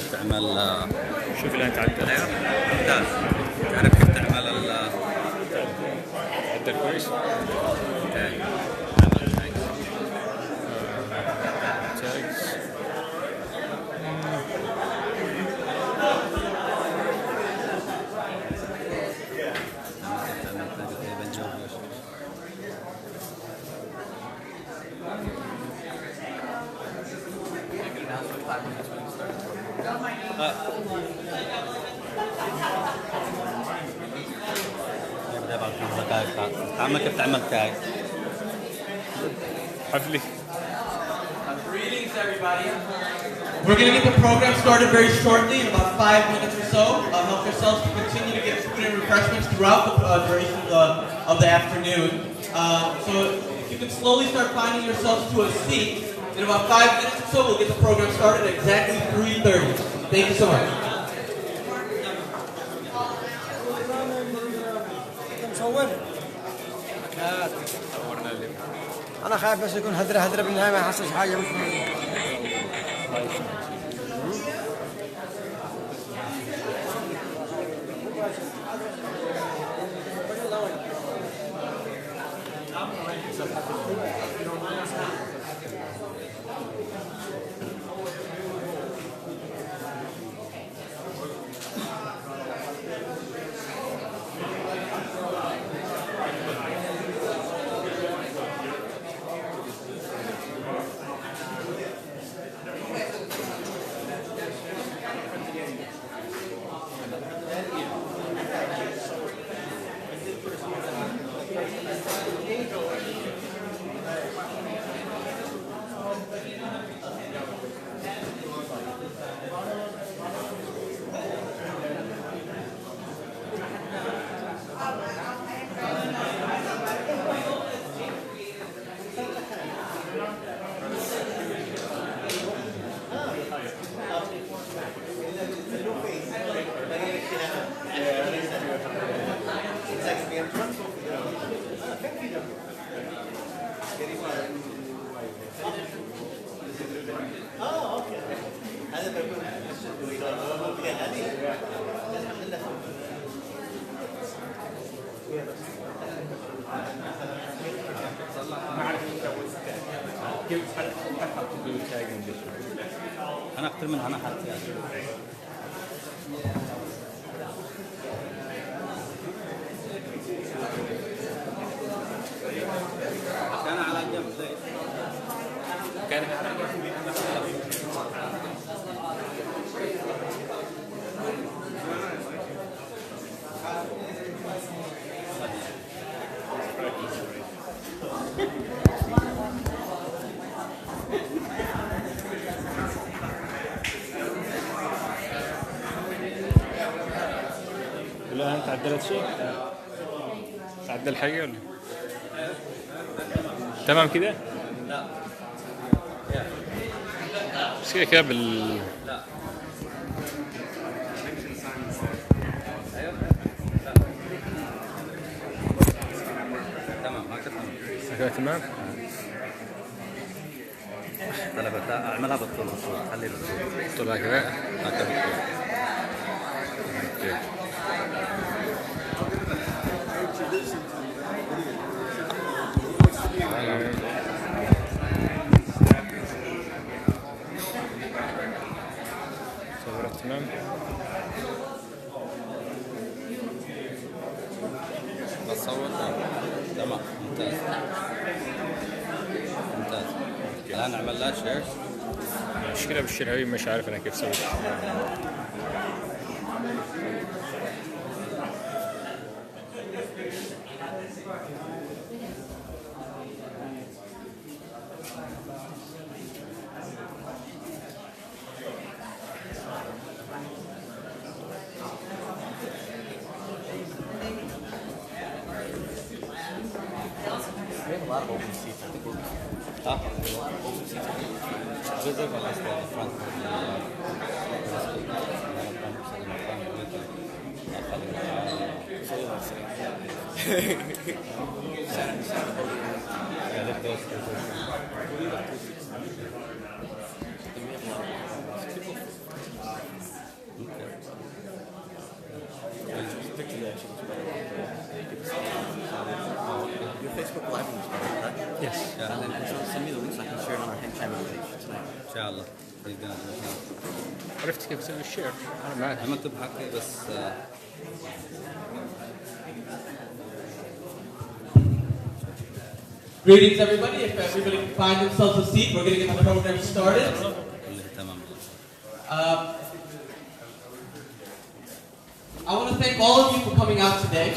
كيف تعمل شوف الآن تعدل. ايوه ممتاز. تعرف كيف تعمل تعدل كويس. اوكي. تاجز. تعمل كيف تعمل تاج حفلي. Greetings, everybody. We're going to get the program started very shortly, in about 5 minutes or so. Help yourselves to continue to get food and refreshments throughout the duration of the afternoon. So if you can slowly start finding yourselves to a seat, in about 5 minutes or so, we'll get the program started at exactly 3:30. Thank you so much. أنا خايف بس يكون هدرة بالنهاية ما يحصلش حاجة مش مهم. انا اكثر منها انا حاطط كان على جنب ليش؟ كان على جنب. الآن تعدلت شيء؟ تعدل حاجة ولا؟ تمام كده؟ لا بس كده بال لا ايوه لا تمام كده تمام؟ طلبت اعملها بالطول خلي بالطول طلع كده؟ هكذا بالطول. اوكي. صورت تمام. بصور تمام ممتاز ممتاز. الان اعمل لها شير. المشكلة بالشرهوي مش عارف انا كيف سويت. We have a lot of open seats. I think we're reserve at least the front of the على الله. عرفت كيف تسوي الشير؟ انا معك. عملت بحقي بس Greetings, everybody. If everybody can find themselves a seat, we're going to get the program started. I want to thank all of you for coming out today.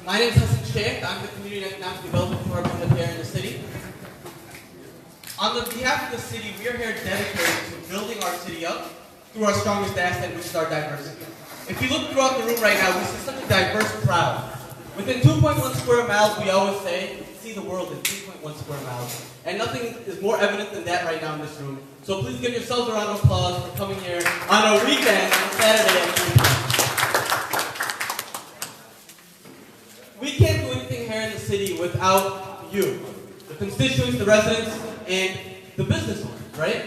My name is Sheikh. I'm the Community and Economic Development Coordinator here in the city. On the behalf of the city, we are here dedicated to building our city up through our strongest asset, which is our diversity. If you look throughout the room right now, we see such a diverse crowd. Within 2.1 square miles, we always say, see the world in 3.1 square miles. And nothing is more evident than that right now in this room. So please give yourselves a round of applause for coming here on a weekend, on Saturday at 3 p.m. We can't do anything here in the city without you, the constituents, the residents, and the business owners, right?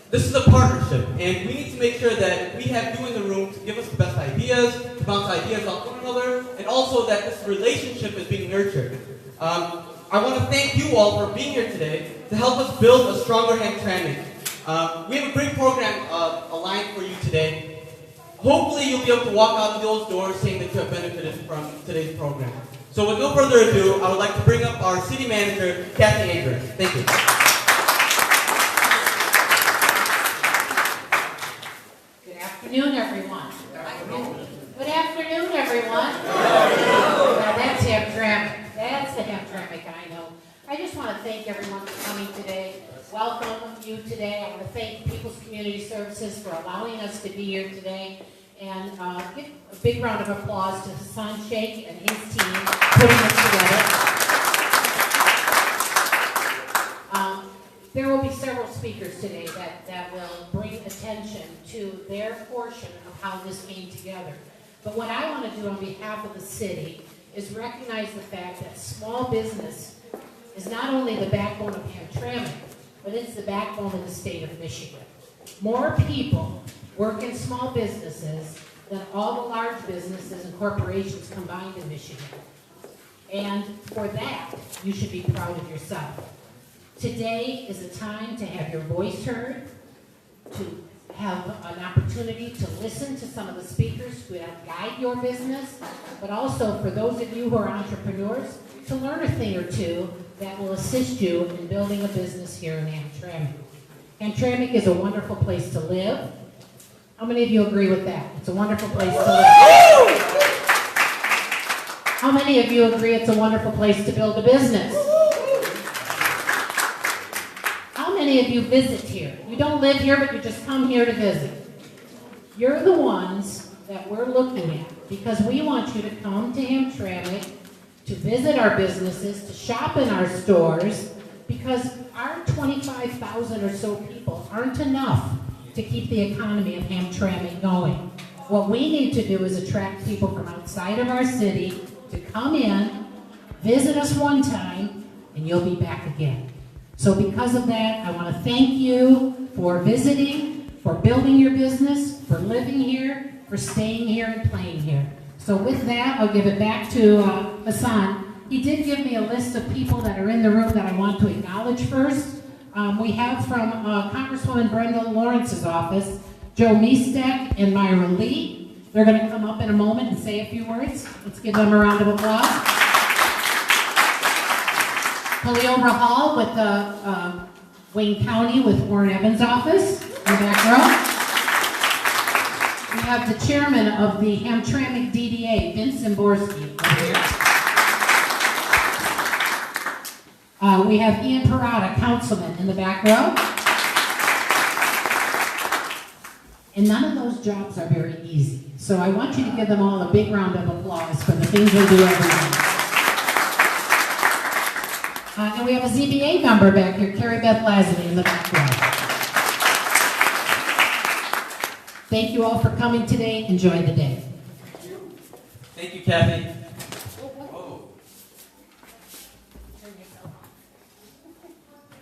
This is a partnership, and we need to make sure that we have you in the room to give us the best ideas, to bounce ideas off one another, and also that this relationship is being nurtured. I want to thank you all for being here today to help us build a stronger Hamtramck. We have a great program aligned for you today. Hopefully you'll be able to walk out of those doors saying that you have benefited from today's program. So with no further ado, I would like to bring up our city manager, Kathy Andrews. Thank you. Good afternoon, everyone. Good afternoon, everyone. Now that's Hamtramck. That's the Hamtramck I know. I just want to thank everyone for coming today. Welcome you today. I want to thank People's Community Services for allowing us to be here today. And give a big round of applause to Hassan Sheikh and his team putting this together. There will be several speakers today that will bring attention to their portion of how this came together. But what I want to do on behalf of the city is recognize the fact that small business is not only the backbone of Hamtramck, but it's the backbone of the state of Michigan. More people work in small businesses than all the large businesses and corporations combined in Michigan. And for that, you should be proud of yourself. Today is a time to have your voice heard, to have an opportunity to listen to some of the speakers who help guide your business, but also for those of you who are entrepreneurs, to learn a thing or two that will assist you in building a business here in Hamtramck. Hamtramck is a wonderful place to live. How many of you agree with that? It's a wonderful place to live. How many of you agree it's a wonderful place to build a business? How many of you visit here? You don't live here, but you just come here to visit. You're the ones that we're looking at because we want you to come to Hamtramck, to visit our businesses, to shop in our stores, because our 25,000 or so people aren't enough to keep the economy of Hamtramck going. What we need to do is attract people from outside of our city to come in, visit us one time, and you'll be back again. So because of that, I want to thank you for visiting, for building your business, for living here, for staying here and playing here. So with that, I'll give it back to Hassan. He did give me a list of people that are in the room that I want to acknowledge first. We have from Congresswoman Brenda Lawrence's office, Joe Mistek and Myra Lee. They're going to come up in a moment and say a few words. Let's give them a round of applause. Khalil Rahal with Wayne County with Warren Evans' office in the back row. We have the chairman of the Hamtramck DDA, Vince Zimborski, over here. We have Ian Parada, councilman, in the back row. And none of those jobs are very easy. So I want you to give them all a big round of applause for the things they do every day. And we have a ZBA member back here, Carrie Beth Lazaby, in the back row. Thank you all for coming today. Enjoy the day. Thank you, Kathy.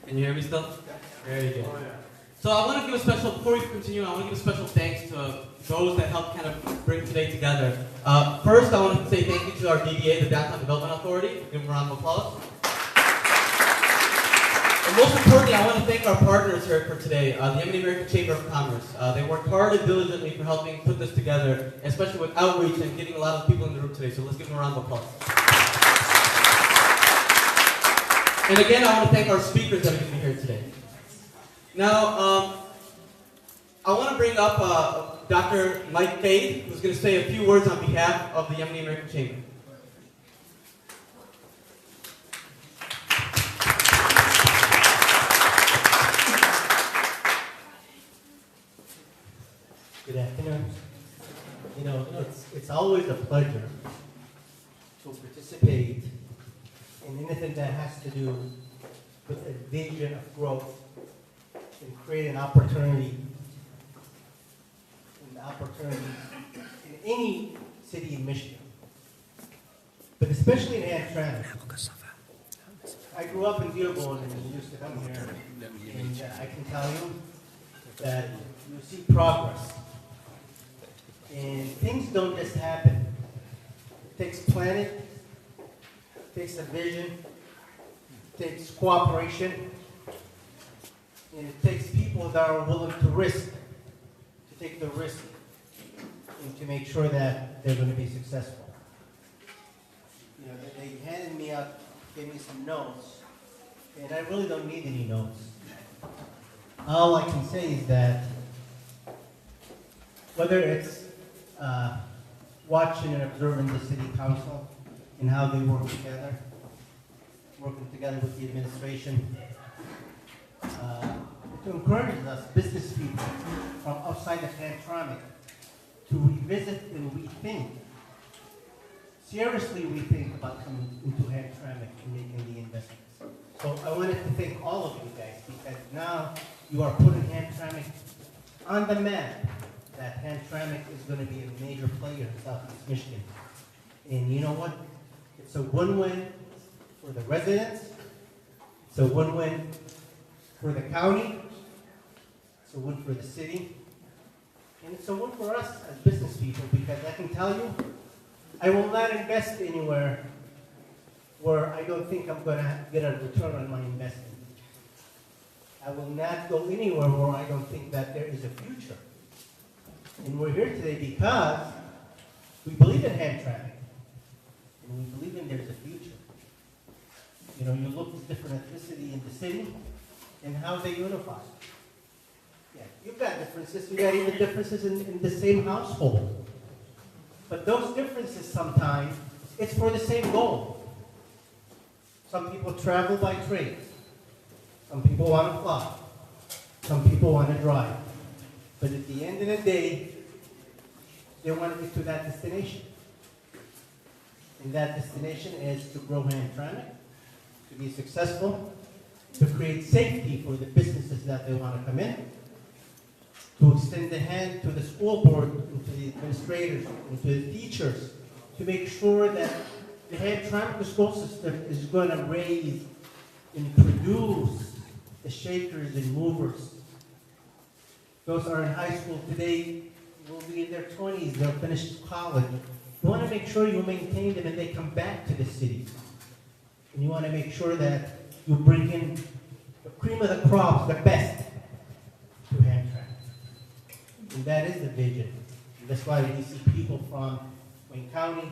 Can you hear me still? Very good. So I want to give a special, before we continue, I want to give a special thanks to those that helped kind of bring today together. First, I want to say thank you to our DDA, the Downtown Development Authority. Give them a round of applause. And most importantly, I want to thank our partners here for today, the Yemeni American Chamber of Commerce. They worked hard and diligently for helping put this together, especially with outreach and getting a lot of people in the room today. So let's give them a round of applause. And again, I want to thank our speakers that are going to be here today. Now, I want to bring up Dr. Mike Cade, who's going to say a few words on behalf of the Yemeni American Chamber. Good afternoon. You know, it's always a pleasure to participate in anything that has to do with a vision of growth and create an opportunity in any city in Michigan, but especially in Hamtramck. I grew up in Dearborn and used to come here, and I can tell you that you see progress. And things don't just happen. It takes planning, it takes a vision, it takes cooperation, and it takes people that are willing to take the risk, and to make sure that they're going to be successful. You know, they handed me out, gave me some notes, and I really don't need any notes. All I can say is that whether it's watching and observing the city council and how they working together with the administration, to encourage us, business people from outside of Hamtramck, to revisit and rethink, seriously rethink about coming into Hamtramck and making the investments. So I wanted to thank all of you guys, because now you are putting Hamtramck on the map, that Hamtramck is going to be a major player in Southeast Michigan. And you know what? It's a win-win for the residents, it's a win-win for the county, it's a win for the city, and it's a win for us as business people, because I can tell you, I will not invest anywhere where I don't think I'm going to get a return on my investment. I will not go anywhere where I don't think that there is a future. And we're here today because we believe in Hamtramck, and we believe in there's a future. You know, you look at different ethnicity in the city and how they unify. Yeah, you've got differences. You've got even differences in the same household. But those differences sometimes, it's for the same goal. Some people travel by train. Some people want to fly. Some people want to drive. But at the end of the day, they want to get to that destination. And that destination is to grow Hamtramck, to be successful, to create safety for the businesses that they want to come in, to extend the hand to the school board, and to the administrators, and to the teachers, to make sure that the Hamtramck school system is going to raise and produce the shakers and movers. Those are in high school today, will be in their 20s, they'll finish college. You want to make sure you maintain them and they come back to the city. And you want to make sure that you bring in the cream of the crops, the best, to Hamtramck. And that is the vision. And that's why we see people from Wayne County,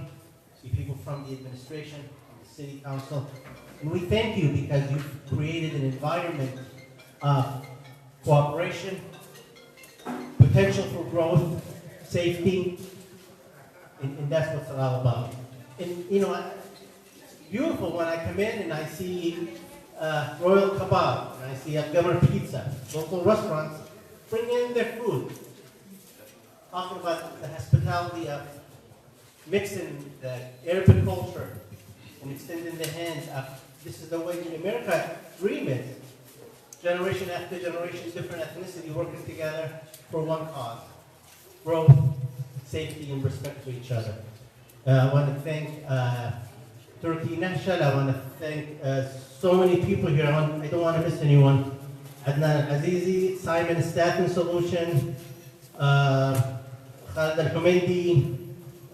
see people from the administration, the city council. And we thank you because you've created an environment of cooperation, potential for growth, safety, and that's what it's all about. And you know, it's beautiful when I come in and I see Royal Kebab, and I see Governor Pizza, local restaurants bring in their food. Talking about the hospitality of mixing the Arabic culture and extending the hands of, this is the way in America dream is. Generation after generation, different ethnicity working together for one cause. Growth, safety, and respect for each other. I want to thank Turkey Nashal. I want to thank so many people here. I don't want to miss anyone. Adnan Alazizi, Simon Staffing Solution, Khalid Al-Humaydi,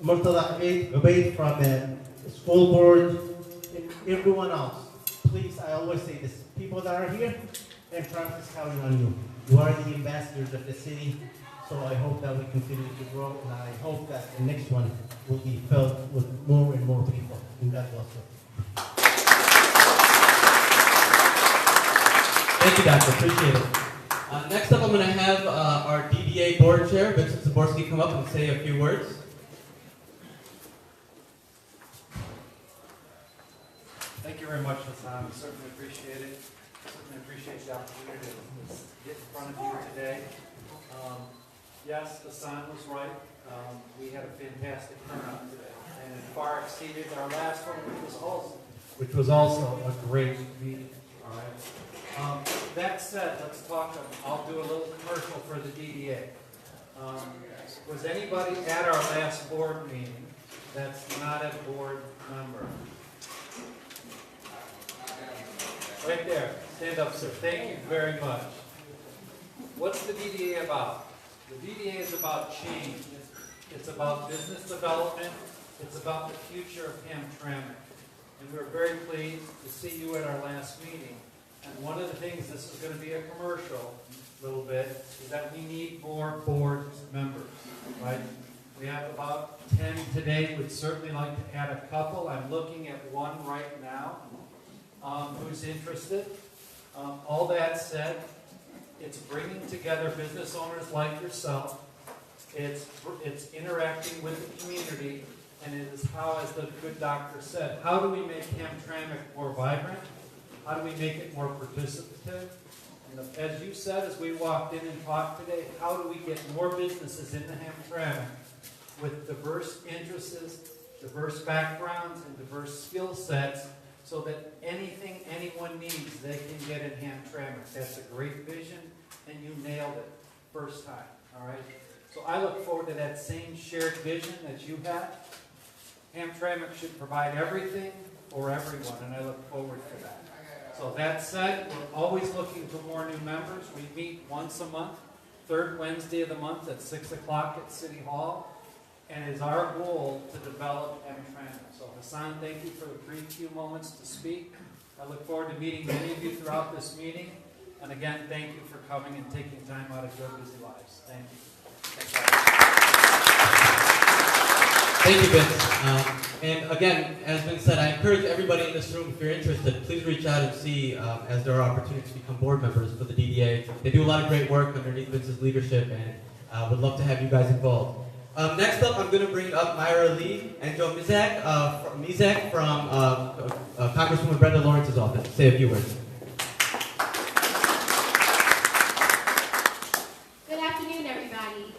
Murtada Ubaid from the school board, and everyone else. please, I always say this, people that are here, Hamtramck is counting on you. You are the ambassadors of the city, so I hope that we continue to grow, and I hope that the next one will be felt with more and more people. And God bless you. Thank you, Doctor. Appreciate it. Next up, I'm going to have our DDA board chair, Vincent Zaborski, come up and say a few words. Thank you very much, Hassan. We certainly appreciate it. Certainly appreciate the opportunity to get in front of you today. Yes, Hassan was right. We had a fantastic turnout today, and it far exceeded our last one, which was also a great meeting. All right. That said, let's talk. I'll do a little commercial for the DDA. Was anybody at our last board meeting that's not a board member? Right there. Stand up, sir. Thank you very much. What's the DDA about? The DDA is about change. It's about business development. It's about the future of Hamtramck. And we're very pleased to see you at our last meeting. And one of the things, this is going to be a commercial a little bit, is that we need more board members, right? We have about 10 today. We'd certainly like to add a couple. I'm looking at one right now who's interested. All that said, it's bringing together business owners like yourself. It's interacting with the community, and it is how, as the good doctor said, how do we make Hamtramck more vibrant? How do we make it more participative? And as you said, as we walked in and talked today, how do we get more businesses into Hamtramck with diverse interests, diverse backgrounds, and diverse skill sets, so that anything anyone needs, they can get in Hamtramck. That's a great vision, and you nailed it first time, all right? So I look forward to that same shared vision that you have. Hamtramck should provide everything for everyone, and I look forward to that. So that said, we're always looking for more new members. We meet once a month, third Wednesday of the month at 6 o'clock at City Hall, and it's our goal to develop Hamtramck. So Hassan, thank you for the brief few moments to speak. I look forward to meeting many of you throughout this meeting. And again, thank you for coming and taking time out of your busy lives. Thank you. Thank you, Vince. And again, as Vince said, I encourage everybody in this room, if you're interested, please reach out and see, as there are opportunities to become board members for the DDA. They do a lot of great work underneath Vince's leadership, and would love to have you guys involved. Next up, I'm going to bring up Myra Lee and Joe Mizak from Congresswoman Brenda Lawrence's office. Say a few words. Good afternoon, everybody.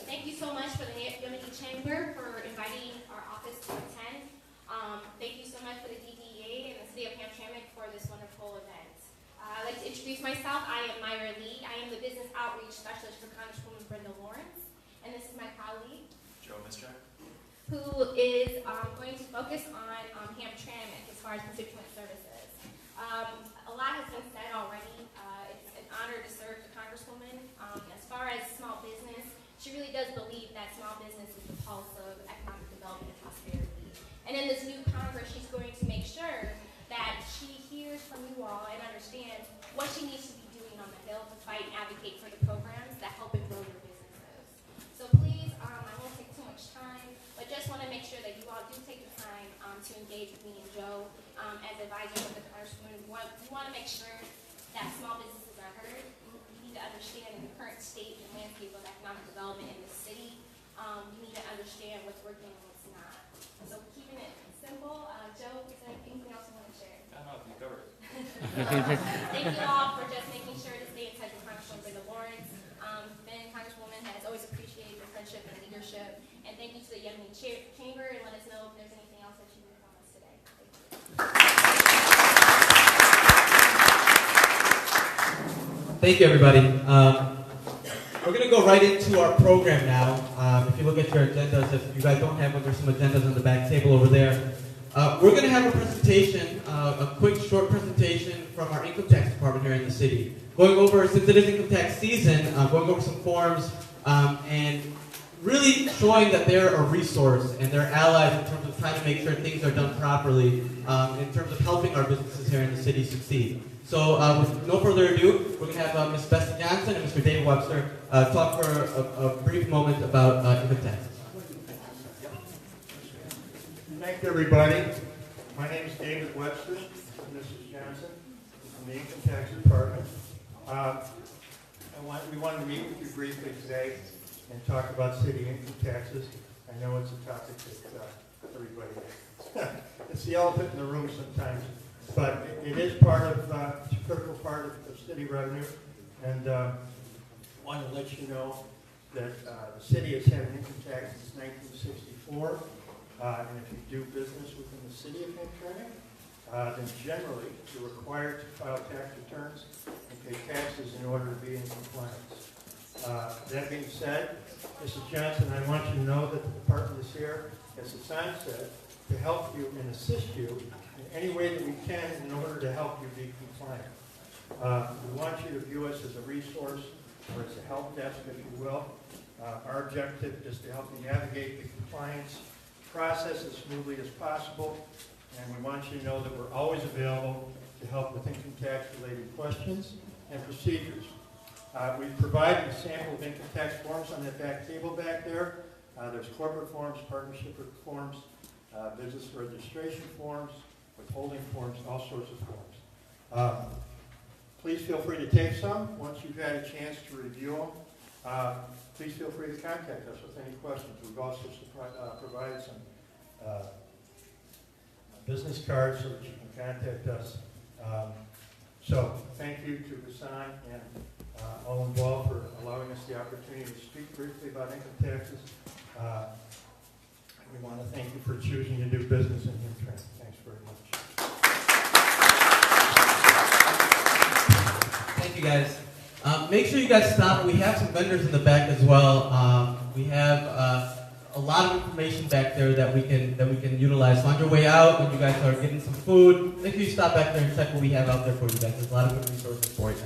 Thank you so much for the Yosemite Chamber for inviting our office to attend. Thank you so much for the DDA and the City of Hamtramck for this wonderful event. I'd like to introduce myself. I am Myra Lee. I am the Business Outreach Specialist for Congresswoman Brenda Lawrence. And this is my colleague, Joe Mizak, who is going to focus on Hamtramck as far as constituent services. A lot has been said already. It's an honor to serve the Congresswoman. As far as small business, she really does believe that small business is the pulse of economic development and prosperity. And in this new Congress, she's going to make sure that she hears from you all and understands what she needs to be doing on the Hill to fight and advocate for the programs that help and grow your business. So please, I won't take too much time, but just want to make sure that you all do take the time to engage with me and Joe as advisors of the Congresswoman. We want to make sure that small businesses are heard. You need to understand the current state and landscape of economic development in the city. You need to understand what's working and what's not. So keeping it simple, Joe, is there anything else you want to share? No, you covered it. Thank you all for just making sure to stay in touch with Congresswoman Brenda Lawrence. Ben, Congresswoman, has always appreciated your friendship and leadership. And thank you to the Yosemite Chamber, and let us know if there's anything else that you need from us today. Thank you, everybody. We're going to go right into our program now. If you look at your agendas, if you guys don't have one, there's some agendas on the back table over there. We're going to have a presentation, a quick, short presentation from our income tax department here in the city. Going over, since it is income tax season, going over some forms and really showing that they're a resource and they're allies in terms of trying to make sure things are done properly in terms of helping our businesses here in the city succeed. So with no further ado, we're going to have Ms. Bessie Johnson and Mr. Dave Webster talk for a brief moment about income taxes. Thank you, everybody. My name is David Webster and Mrs. Johnson from the Income Tax Department. We wanted to meet with you briefly today and talk about city income taxes. I know it's a topic that everybody it's the elephant in the room sometimes, but it is part of it's a critical part of city revenue. And I want to let you know that the city has had an income tax since 1964. And if you do business within the city of Hamtramck, then generally you're required to file tax returns and pay taxes in order to be in compliance. That being said, Mrs. Johnson, I want you to know that the department is here, as Hassan said, to help you and assist you in any way that we can in order to help you be compliant. We want you to view us as a resource or as a help desk, if you will. Our objective is to help you navigate the compliance process as smoothly as possible, and we want you to know that we're always available to help with income tax related questions and procedures. We've provided a sample of income tax forms on that back table back there. There's corporate forms, partnership forms, business registration forms, withholding forms, all sorts of forms. Please feel free to take some. Once you've had a chance to review them, please feel free to contact us with any questions. We've also provided some business cards so that you can contact us. So thank you to Hassan and all involved for allowing us the opportunity to speak briefly about income taxes. We want to thank you for choosing to do business in Hamtramck. Thanks very much. Thank you, guys. Make sure you guys stop. We have some vendors in the back as well. We have a lot of information back there that we can utilize. So on your way out, when you guys are getting some food, make sure you stop back there and check what we have out there for you guys. There's a lot of good resources for you.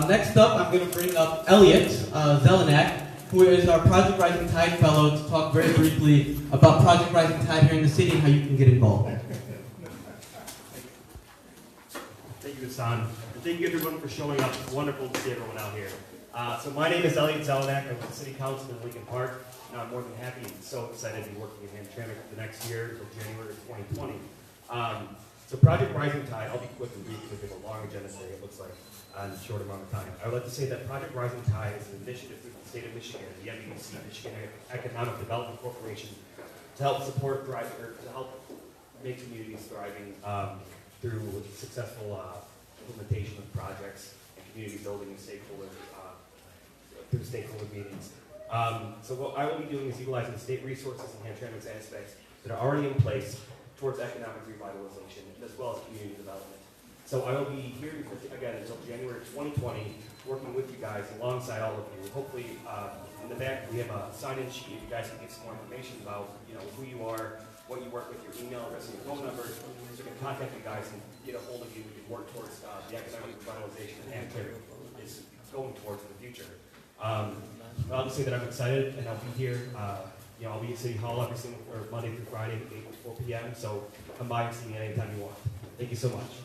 Next up, I'm going to bring up Elliot Zelenak, who is our Project Rising Tide Fellow, to talk very briefly about Project Rising Tide here in the city and how you can get involved. Thank you, Hassan. And thank you, everyone, for showing up. It's wonderful to see everyone out here. So my name is Elliot Zelenak. I'm with the City Council in Lincoln Park. And I'm more than happy and so excited to be working in Hamtramck for the next year until January of 2020. So Project Rising Tide, I'll be quick and brief because we have a long agenda today, it looks like, in a short amount of time. I would like to say that Project Rising Tide is an initiative through the state of Michigan, the MEDC, Michigan Economic Development Corporation, to help support to help make communities thriving through successful implementation of projects and community building and stakeholder through stakeholder meetings. So what I will be doing is utilizing the state resources and Hamtramck's aspects that are already in place towards economic revitalization as well as community development. So I will be here again until January 2020, working with you guys alongside all of you. Hopefully, in the back we have a sign-in sheet. You guys can get some more information about who you are, what you work with, your email address, and your phone number, so we can contact you guys and get a hold of you. We can work towards the economic revitalization that Hamtramck is going towards in the future. I'll just say that I'm excited and I'll be here. I'll be at City Hall every single Monday through Friday, 8 to 4 p.m. So come by and see me anytime you want. Thank you so much.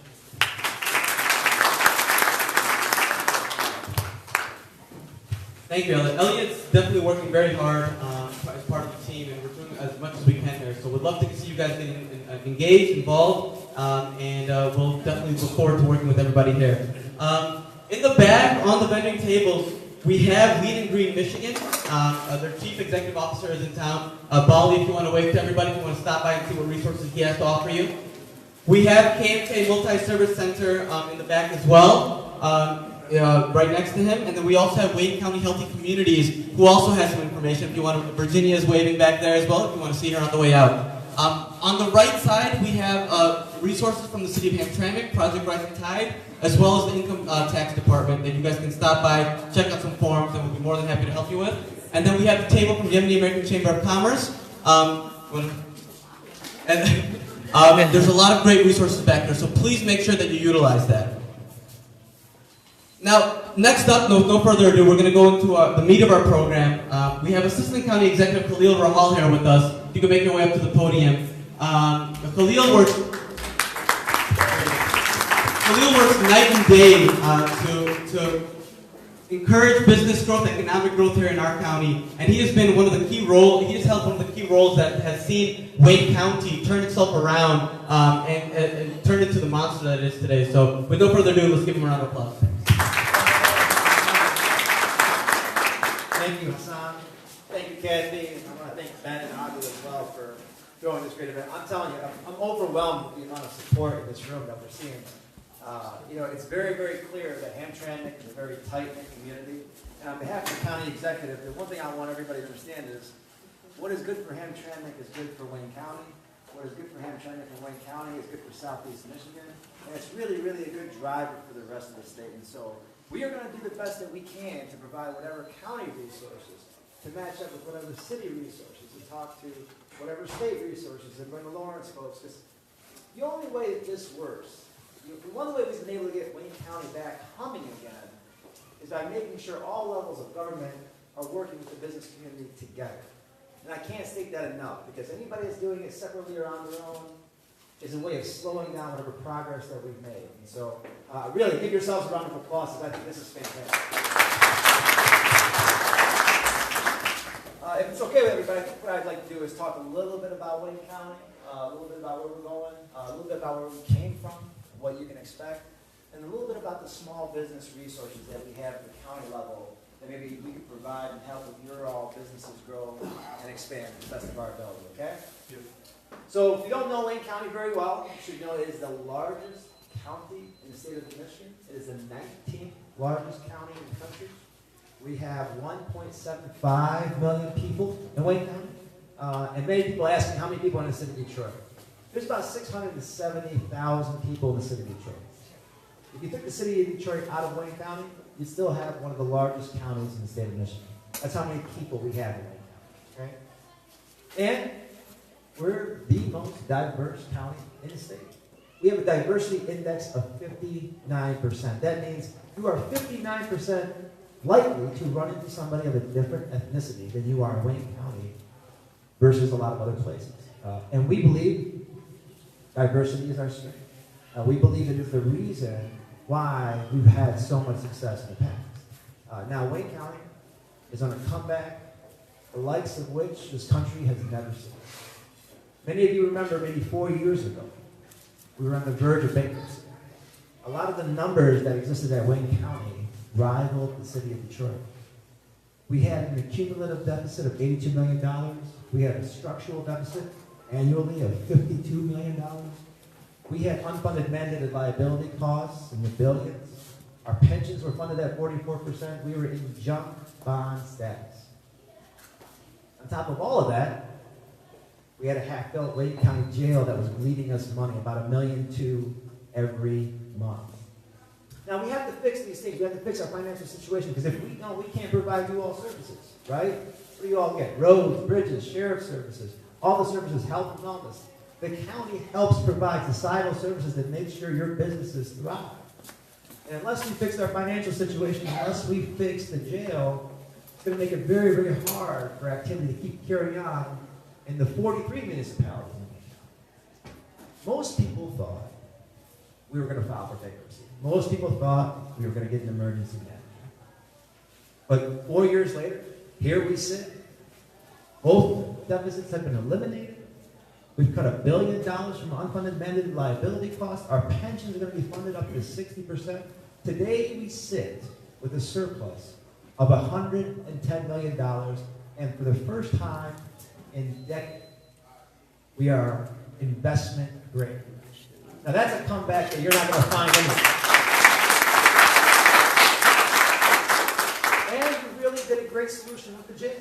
Thank you, Elliot. Elliot's definitely working very hard as part of the team, and we're doing as much as we can here. So we'd love to see you guys getting engaged, involved, and we'll definitely look forward to working with everybody here. In the back, on the vending tables, we have Lead and Green Michigan. Their chief executive officer is in town. Bali, if you want to wave to everybody, if you want to stop by and see what resources he has to offer you. We have KMK Multi-Service Center in the back as well, right next to him. And then we also have Wayne County Healthy Communities, who also has some information. If you want to, Virginia is waving back there as well, if you want to see her on the way out. On the right side, we have resources from the City of Hamtramck, Project Rising Tide, as well as the Income Tax Department that you guys can stop by, check out some forms, and we'll be more than happy to help you with. And then we have the table from the Yemeni American Chamber of Commerce. There's a lot of great resources back there, so please make sure that you utilize that. Now, Next up, no further ado, we're going to go into the meat of our program. We have Assistant County Executive Khalil Rahal here with us. If you can make your way up to the podium. Khalil works night and day to encourage business growth, economic growth here in our county, and he has been one of the key roles. He has held one of the key roles that has seen Wayne County turn itself around and turn into the monster that it is today. So, with no further ado, let's give him a round of applause. Thank you, Hassan. Thank you, Kathy. And I want to thank Ben and Agu as well for throwing this great event. I'm telling you, I'm overwhelmed with the amount of support in this room that we're seeing. It's very, very clear that Hamtramck is a very tight-knit community. And on behalf of the county executive, the one thing I want everybody to understand is what is good for Hamtramck is good for Wayne County. What is good for Hamtramck and Wayne County is good for Southeast Michigan. And it's really, really a good driver for the rest of the state. And so we are going to do the best that we can to provide whatever county resources to match up with whatever city resources, to talk to whatever state resources and bring the Lawrence folks. Because the only way that this works, one way we've been able to get Wayne County back humming again is by making sure all levels of government are working with the business community together. And I can't state that enough, because anybody that's doing it separately or on their own is a way of slowing down whatever progress that we've made. And so, really, give yourselves a round of applause, because I think this is fantastic. If it's okay with everybody, I think what I'd like to do is talk a little bit about Wayne County, a little bit about where we're going, a little bit about where we came from, what you can expect, and a little bit about the small business resources that we have at the county level that maybe we can provide and help with your all businesses grow and expand to the best of our ability, okay? Yep. So if you don't know Wayne County very well, you should know it is the largest county in the state of Michigan. It is the 19th largest county in the country. We have 1.75 million people in Wayne County. And many people ask me how many people in the city of Detroit. There's about 670,000 people in the city of Detroit. If you took the city of Detroit out of Wayne County, you'd still have one of the largest counties in the state of Michigan. That's how many people we have in Wayne County. Okay? And we're the most diverse county in the state. We have a diversity index of 59%. That means you are 59% likely to run into somebody of a different ethnicity than you are in Wayne County versus a lot of other places. And we believe diversity is our strength. We believe it is the reason why we've had so much success in the past. Now, Wayne County is on a comeback, the likes of which this country has never seen. Many of you remember maybe 4 years ago, we were on the verge of bankruptcy. A lot of the numbers that existed at Wayne County rivaled the city of Detroit. We had an accumulative deficit of $82 million. We had a structural deficit annually of $52 million. We had unfunded mandated liability costs in the billions. Our pensions were funded at 44%. We were in junk bond status. On top of all of that, we had a half-built Wayne County jail that was bleeding us money, about $1.2 million every month. Now, we have to fix these things. We have to fix our financial situation, because if we don't, we can't provide you all services, right? What do you all get? Roads, bridges, sheriff services, all the services, health and wellness. The county helps provide societal services that make sure your businesses thrive. And unless we fix our financial situation, unless we fix the jail, it's going to make it very, very hard for activity to keep carrying on in the 43 municipalities. Most people thought we were going to file for bankruptcy. Most people thought we were going to get an emergency manager. But 4 years later, here we sit. Both deficits have been eliminated. We've cut $1 billion from unfunded mandated liability costs. Our pensions are going to be funded up to 60%. Today we sit with a surplus of $110 million, and for the first time in decades, we are investment grade. Now that's a comeback that you're not going to find anywhere. And we really did a great solution with the jail.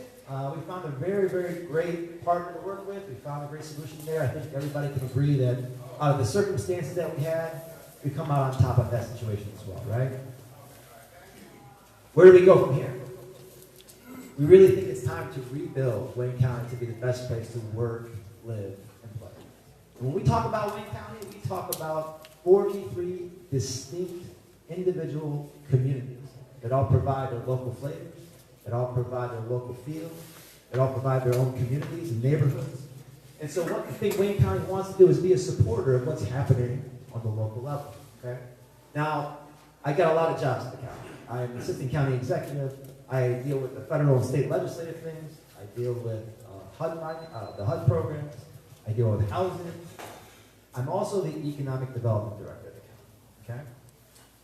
We found a very, very great partner to work with. We found a great solution there. I think everybody can agree that out of the circumstances that we had, we come out on top of that situation as well, right? Where do we go from here? We really think it's time to rebuild Wayne County to be the best place to work, live, and play. And when we talk about Wayne County, we talk about 43 distinct individual communities that all provide their local flavors, that all provide their local feel, that all provide their own communities and neighborhoods. And so what I think Wayne County wants to do is be a supporter of what's happening on the local level, okay? Now, I got a lot of jobs in the county. I am assistant county executive. I deal with the federal and state legislative things. I deal with the HUD programs. I deal with housing. I'm also the economic development director of the county, okay?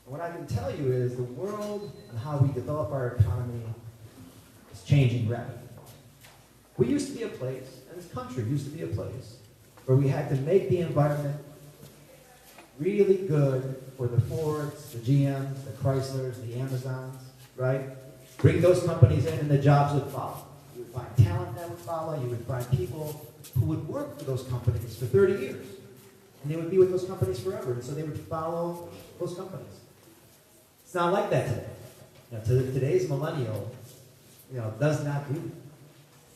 And what I can tell you is the world and how we develop our economy is changing rapidly. We used to be a place, and this country used to be a place, where we had to make the environment really good for the Fords, the GMs, the Chryslers, the Amazons, right? Bring those companies in and the jobs would follow. You would find talent that would follow. You would find people who would work for those companies for 30 years. And they would be with those companies forever. And so they would follow those companies. It's not like that today. Today's millennial, does not do that.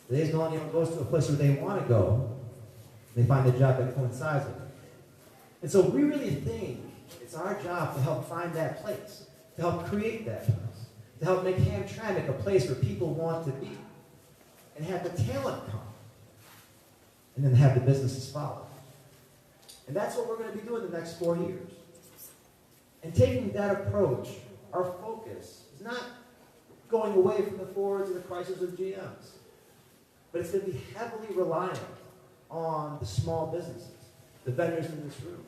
Today's millennial goes to a place where they want to go. They find a job that coincides with it. And so we really think it's our job to help find that place, to help create that place, to help make Hamtramck a place where people want to be, and have the talent come, and then have the businesses follow. And that's what we're going to be doing the next 4 years. And taking that approach, our focus is not going away from the Fords or the Chryslers or GMs, but it's going to be heavily reliant on the small businesses, the vendors in this room,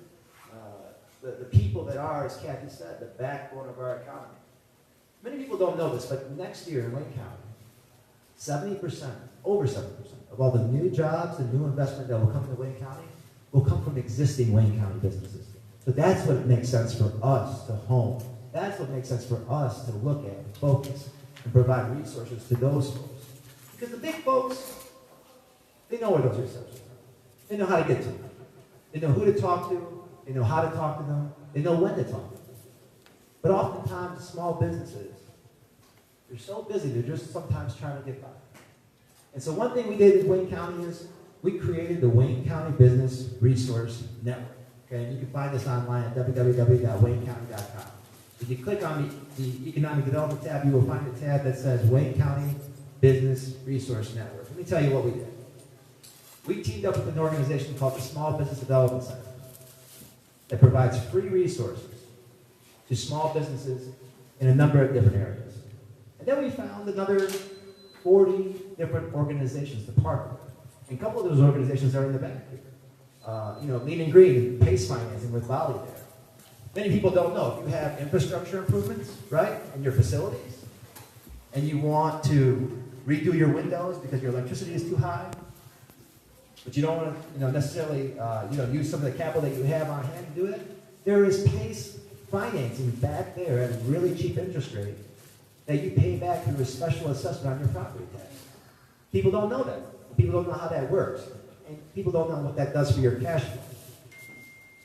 the people that are, as Kathy said, the backbone of our economy. Many people don't know this, but next year in Wayne County, 70%, over 70% of all the new jobs and new investment that will come to Wayne County will come from existing Wayne County businesses. So that's what makes sense for us to home. That's what makes sense for us to look at, and focus, and provide resources to those folks. Because the big folks, they know where those resources are. They know how to get to them. They know who to talk to. They know how to talk to them. They know when to talk to them. But oftentimes, small businesses, they're so busy, they're just sometimes trying to get by. And so one thing we did in Wayne County is we created the Wayne County Business Resource Network. Okay, and you can find this online at www.waynecounty.com. If you click on the Economic Development tab, you will find a tab that says Wayne County Business Resource Network. Let me tell you what we did. We teamed up with an organization called the Small Business Development Center that provides free resources to small businesses in a number of different areas. And then we found another 40 different organizations to partner with. And a couple of those organizations are in the back here. Lean and Green and PACE Financing with Bali there. Many people don't know, if you have infrastructure improvements, right, in your facilities, and you want to redo your windows because your electricity is too high, but you don't want to necessarily use some of the capital that you have on hand to do it, there is PACE financing back there at a really cheap interest rate that you pay back through a special assessment on your property tax. People don't know that. People don't know how that works. And people don't know what that does for your cash flow.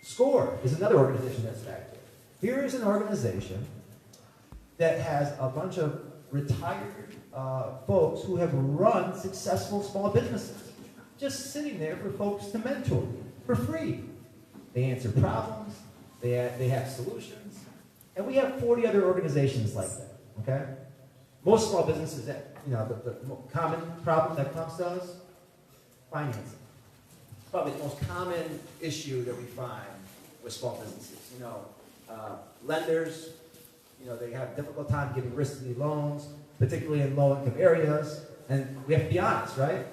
SCORE is another organization that's back there. Here is an organization that has a bunch of retired folks who have run successful small businesses, just sitting there for folks to mentor for free. They answer problems, they have solutions, and we have 40 other organizations like that, okay? Most small businesses, the common problem that comes to us, financing. It's probably the most common issue that we find with small businesses. Lenders, they have a difficult time giving risky loans, particularly in low-income areas, and we have to be honest, right?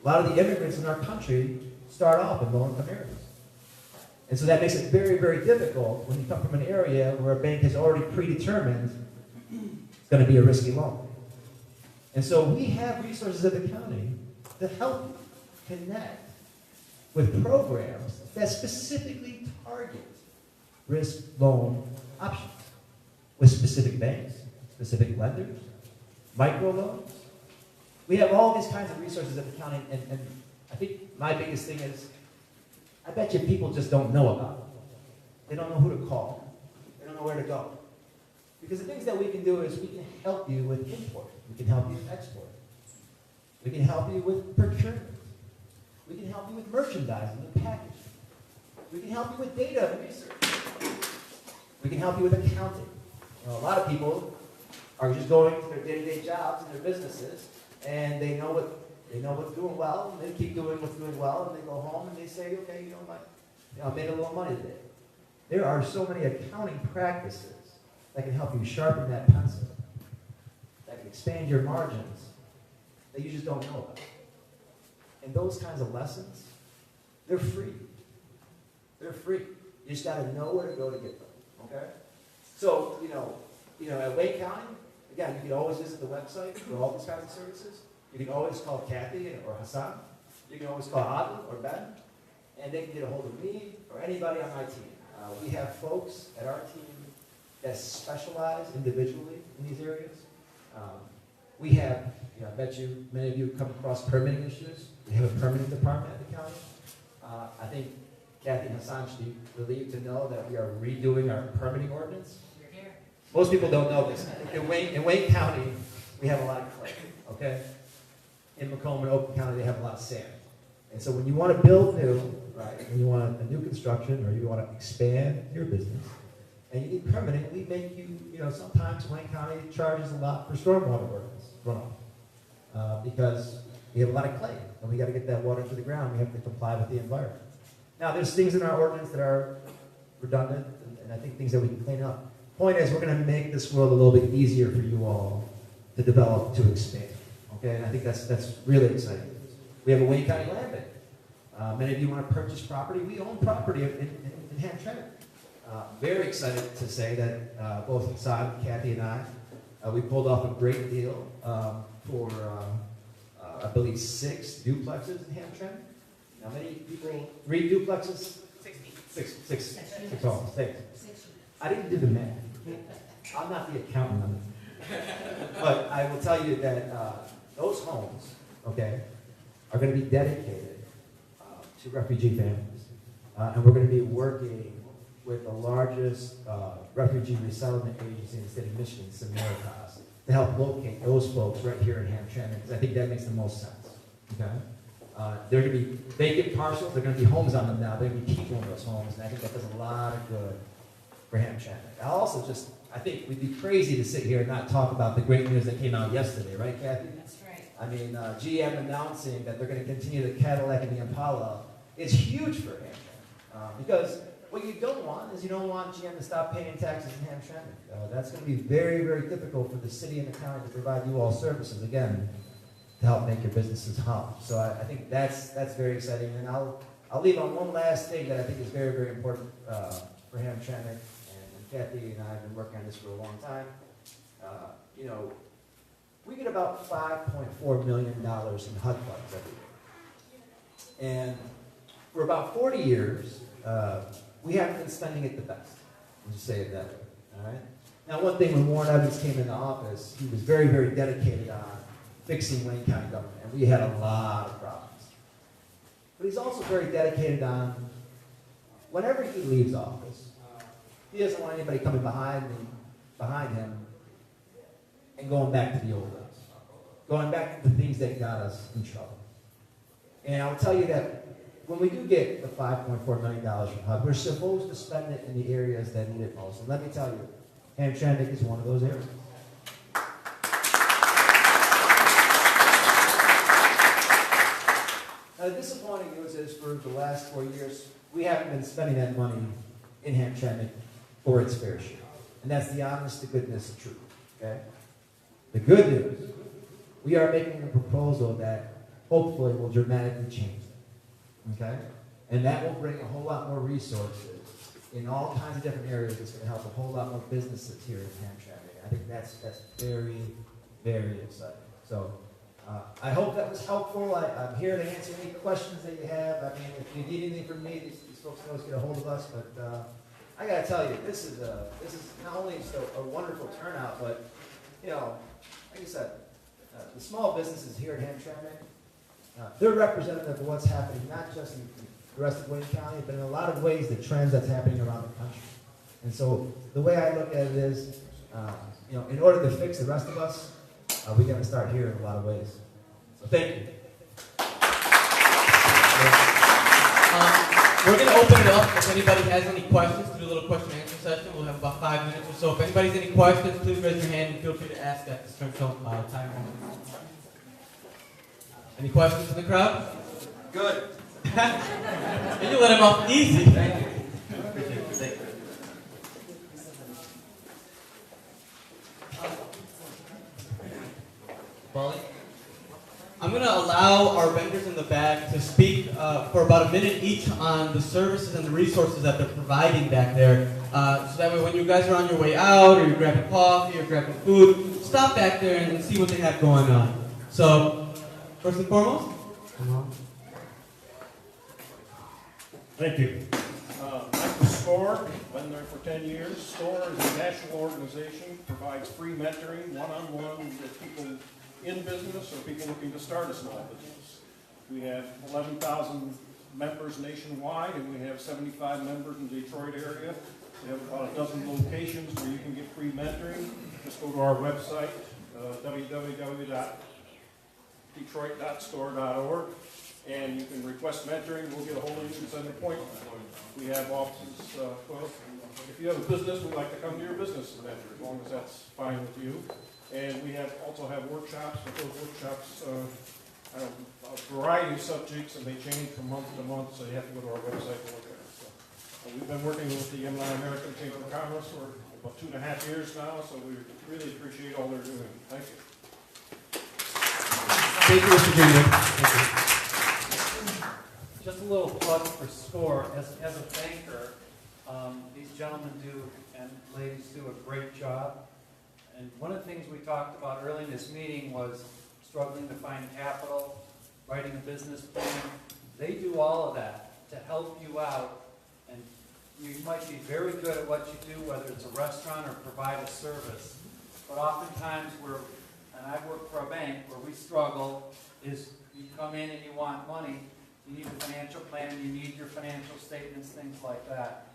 A lot of the immigrants in our country start off in low-income areas. And so that makes it very, very difficult when you come from an area where a bank has already predetermined it's going to be a risky loan. And so we have resources at the county to help you connect with programs that specifically target risk loan options with specific banks, specific lenders, microloans. We have all these kinds of resources at the county, and I think my biggest thing is, I bet you people just don't know about it. They don't know who to call. They don't know where to go. Because the things that we can do is we can help you with import. We can help you with export. We can help you with procurement. We can help you with merchandising and packaging. We can help you with data and research. We can help you with accounting. You know, a lot of people are just going to their day-to-day jobs and their businesses, and they know what's doing well, and they keep doing what's doing well, and they go home and they say, okay, I made a little money today. There are so many accounting practices that can help you sharpen that pencil, that can expand your margins, that you just don't know about. And those kinds of lessons, they're free. They're free. You just got to know where to go to get them. Okay? So, at Wake County, again, you can always visit the website for all these kinds of services. You can always call Kathy or Hassan. You can always call Adnan or Ben, and they can get a hold of me or anybody on my team. We have folks at our team that specialize individually in these areas. We have, I bet you, many of you have come across permitting issues. We have a permitting department at the county. I think Kathy and Hassan should be relieved to know that we are redoing our permitting ordinance. You're here. Most people don't know this. In Wayne County, we have a lot of clay, okay? In Macomb and Oakland County, they have a lot of sand. And so when you want to build new, right, when you want a new construction or you want to expand your business, and you need permitting, we make you, sometimes Wayne County charges a lot for stormwater ordinance runoff. Because we have a lot of clay, and we got to get that water to the ground. We have to comply with the environment. Now, there's things in our ordinance that are redundant, and I think things that we can clean up. Point is, we're going to make this world a little bit easier for you all to develop, to expand. Okay, and I think that's really exciting. We have a Wayne County land bank. Many of you want to purchase property. We own property in Hamtramck. Very excited to say that both Hassan, Kathy, and I, we pulled off a great deal for, I believe, 6 duplexes in Hamtramck. Now, many people read duplexes? 6 homes. 6. I didn't do the math. I'm not the accountant on it. But I will tell you that those homes, okay, are going to be dedicated to refugee families. And we're going to be working with the largest refugee resettlement agency in the state of Michigan, Samaritas, to help locate those folks right here in Hamtramck, because I think that makes the most sense. Okay? They're going to be vacant parcels. They're going to be homes on them now. They're going to be keeping those homes, and I think that does a lot of good for Hamtramck. I think we'd be crazy to sit here and not talk about the great news that came out yesterday, right, Kathy? That's right. I mean, GM announcing that they're going to continue the Cadillac and the Impala is huge for Hamtramck. Because what you don't want is you don't want GM to stop paying taxes in Hamtramck. That's going to be very, very difficult for the city and the county to provide you all services, again, to help make your businesses hum. So I think that's very exciting. And I'll leave on one last thing that I think is very, very important for Hamtramck. And Kathy and I have been working on this for a long time. We get about $5.4 million in HUD funds every year. And for about 40 years, we haven't been spending it the best. I'll just say it that way. All right? Now, one thing, when Warren Evans came into office, he was very, very dedicated on fixing Wayne County government, and we had a lot of problems. But he's also very dedicated on, whenever he leaves office, he doesn't want anybody coming behind him and going back to the old ways, going back to the things that got us in trouble. And I'll tell you that when we do get the $5.4 million from HUD, we're supposed to spend it in the areas that need it most. And let me tell you, Hamtramck is one of those areas. Now, the disappointing news is for the last 4 years, we haven't been spending that money in Hamtramck for its fair share. And that's the honest to goodness truth. Okay? The good news, we are making a proposal that hopefully will dramatically change that. Okay? And that will bring a whole lot more resources in all kinds of different areas. That's going to help a whole lot more businesses here in Hamtramck. I think that's very, very exciting. So I hope that was helpful. I'm here to answer any questions that you have. I mean, if you need anything from me, these folks can always get a hold of us. But I got to tell you, this is not only just a wonderful turnout, but like I said, the small businesses here in Hamtramck, they're representative of what's happening, not just in the rest of Wayne County, but in a lot of ways, the trends that's happening around the country. And so the way I look at it is, in order to fix the rest of us, we got to start here in a lot of ways. So thank you. We're going to open it up if anybody has any questions, do a little question and answer session. We'll have about 5 minutes or so. If anybody's any questions, please raise your hand and feel free to ask at the start time. Any questions in the crowd? Good. And you let him off easy. Thank you. Appreciate it. Thank you. Bolly? I'm going to allow our vendors in the back to speak for about a minute each on the services and the resources that they're providing back there. So that way when you guys are on your way out, or you're grabbing coffee, or grabbing food, stop back there and see what they have going on. So, first and foremost, come on. Thank you. I'm with SCORE, been there for 10 years. SCORE is a national organization, provides free mentoring, one-on-one with people in business or people looking to start a small business. We have 11,000 members nationwide, and we have 75 members in the Detroit area. We have about a dozen locations where you can get free mentoring. Just go to our website, www.detroit.score.org, and you can request mentoring. We'll get a hold of you and send an appointment. We have offices, well, if you have a business, we'd like to come to your business and mentor, as long as that's fine with you. And we also have workshops. With those workshops, a variety of subjects, and they change from month to month, so you have to go to our website to look at it. So, we've been working with the American Chamber of Commerce for about 2.5 years now, so we really appreciate all they're doing. Thank you. Thank you, Mr. Junior. Thank you. Just a little plug for SCORE. As a banker, these gentlemen do and ladies do a great job. And one of the things we talked about early in this meeting was struggling to find capital, writing a business plan. They do all of that to help you out. And you might be very good at what you do, whether it's a restaurant or provide a service. But oftentimes and I work for a bank, where we struggle is you come in and you want money. You need a financial plan, you need your financial statements, things like that.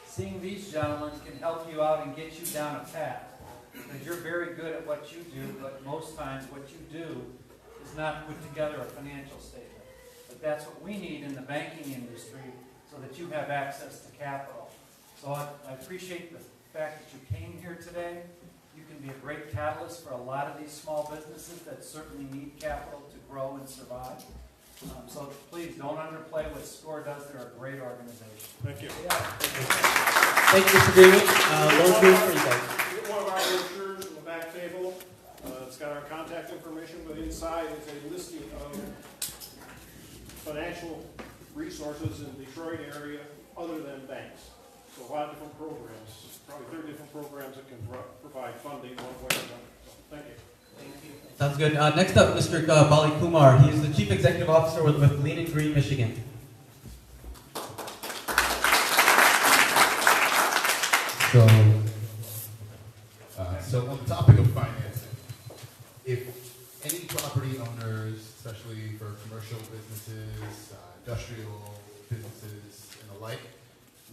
Seeing these gentlemen can help you out and get you down a path. Because you're very good at what you do, but most times what you do is not put together a financial statement. But that's what we need in the banking industry, so that you have access to capital. So I appreciate the fact that you came here today. You can be a great catalyst for a lot of these small businesses that certainly need capital to grow and survive. So please don't underplay what SCORE does. They're a great organization. Thank you. Yeah. Thank you, Mr. Greenwood. Lord Green for you guys. Get one of our brochures on the back table. It's got our contact information, but inside is a listing of financial resources in the Detroit area other than banks. So a lot of different programs, probably 30 different programs that can provide funding one way or another. So thank you. Sounds good. Next up, Mr. Bali Kumar. He is the Chief Executive Officer with Lean and Green, Michigan. So on the topic of financing, if any property owners, especially for commercial businesses, industrial businesses, and the like,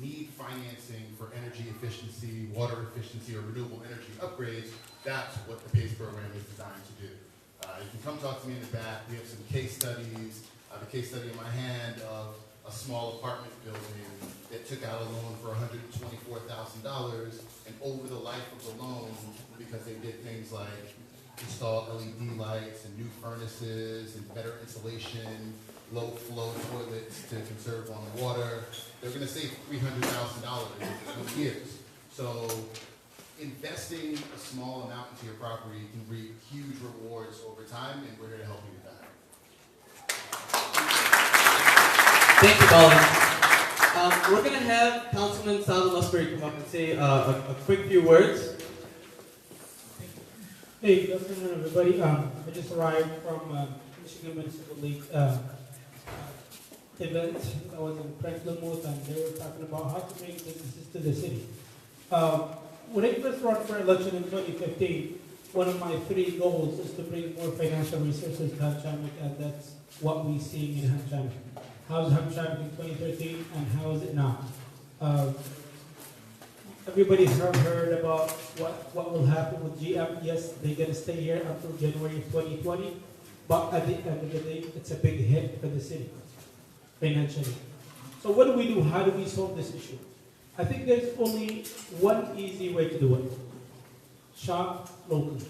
need financing for energy efficiency, water efficiency, or renewable energy upgrades, that's what the PACE program is designed to do. You can come talk to me in the back. We have some case studies. I have a case study in my hand of a small apartment building that took out a loan for $124,000, and over the life of the loan, because they did things like install LED lights and new furnaces and better insulation, low flow toilets to conserve on the water, they're going to save $300,000 over 2 years. So investing a small amount into your property can reap huge rewards over time, and we're here to help you with that. Thank you, Bali. We're going to have Councilman Sal Musbury come up and say a quick few words. Hey, good afternoon, everybody. I just arrived from Michigan Municipal League event. I was in Franklin, and they were talking about how to bring businesses to the city. When I first ran for election in 2015, one of my 3 goals is to bring more financial resources to Hamtramck, and that's what we're seeing in Hamtramck. How's Hamtramck in 2013, and how is it now? Everybody's heard about what will happen with GM. Yes, they're going to stay here until January of 2020, but at the end of the day, it's a big hit for the city, financially. So what do we do? How do we solve this issue? I think there's only one easy way to do it. Shop locally.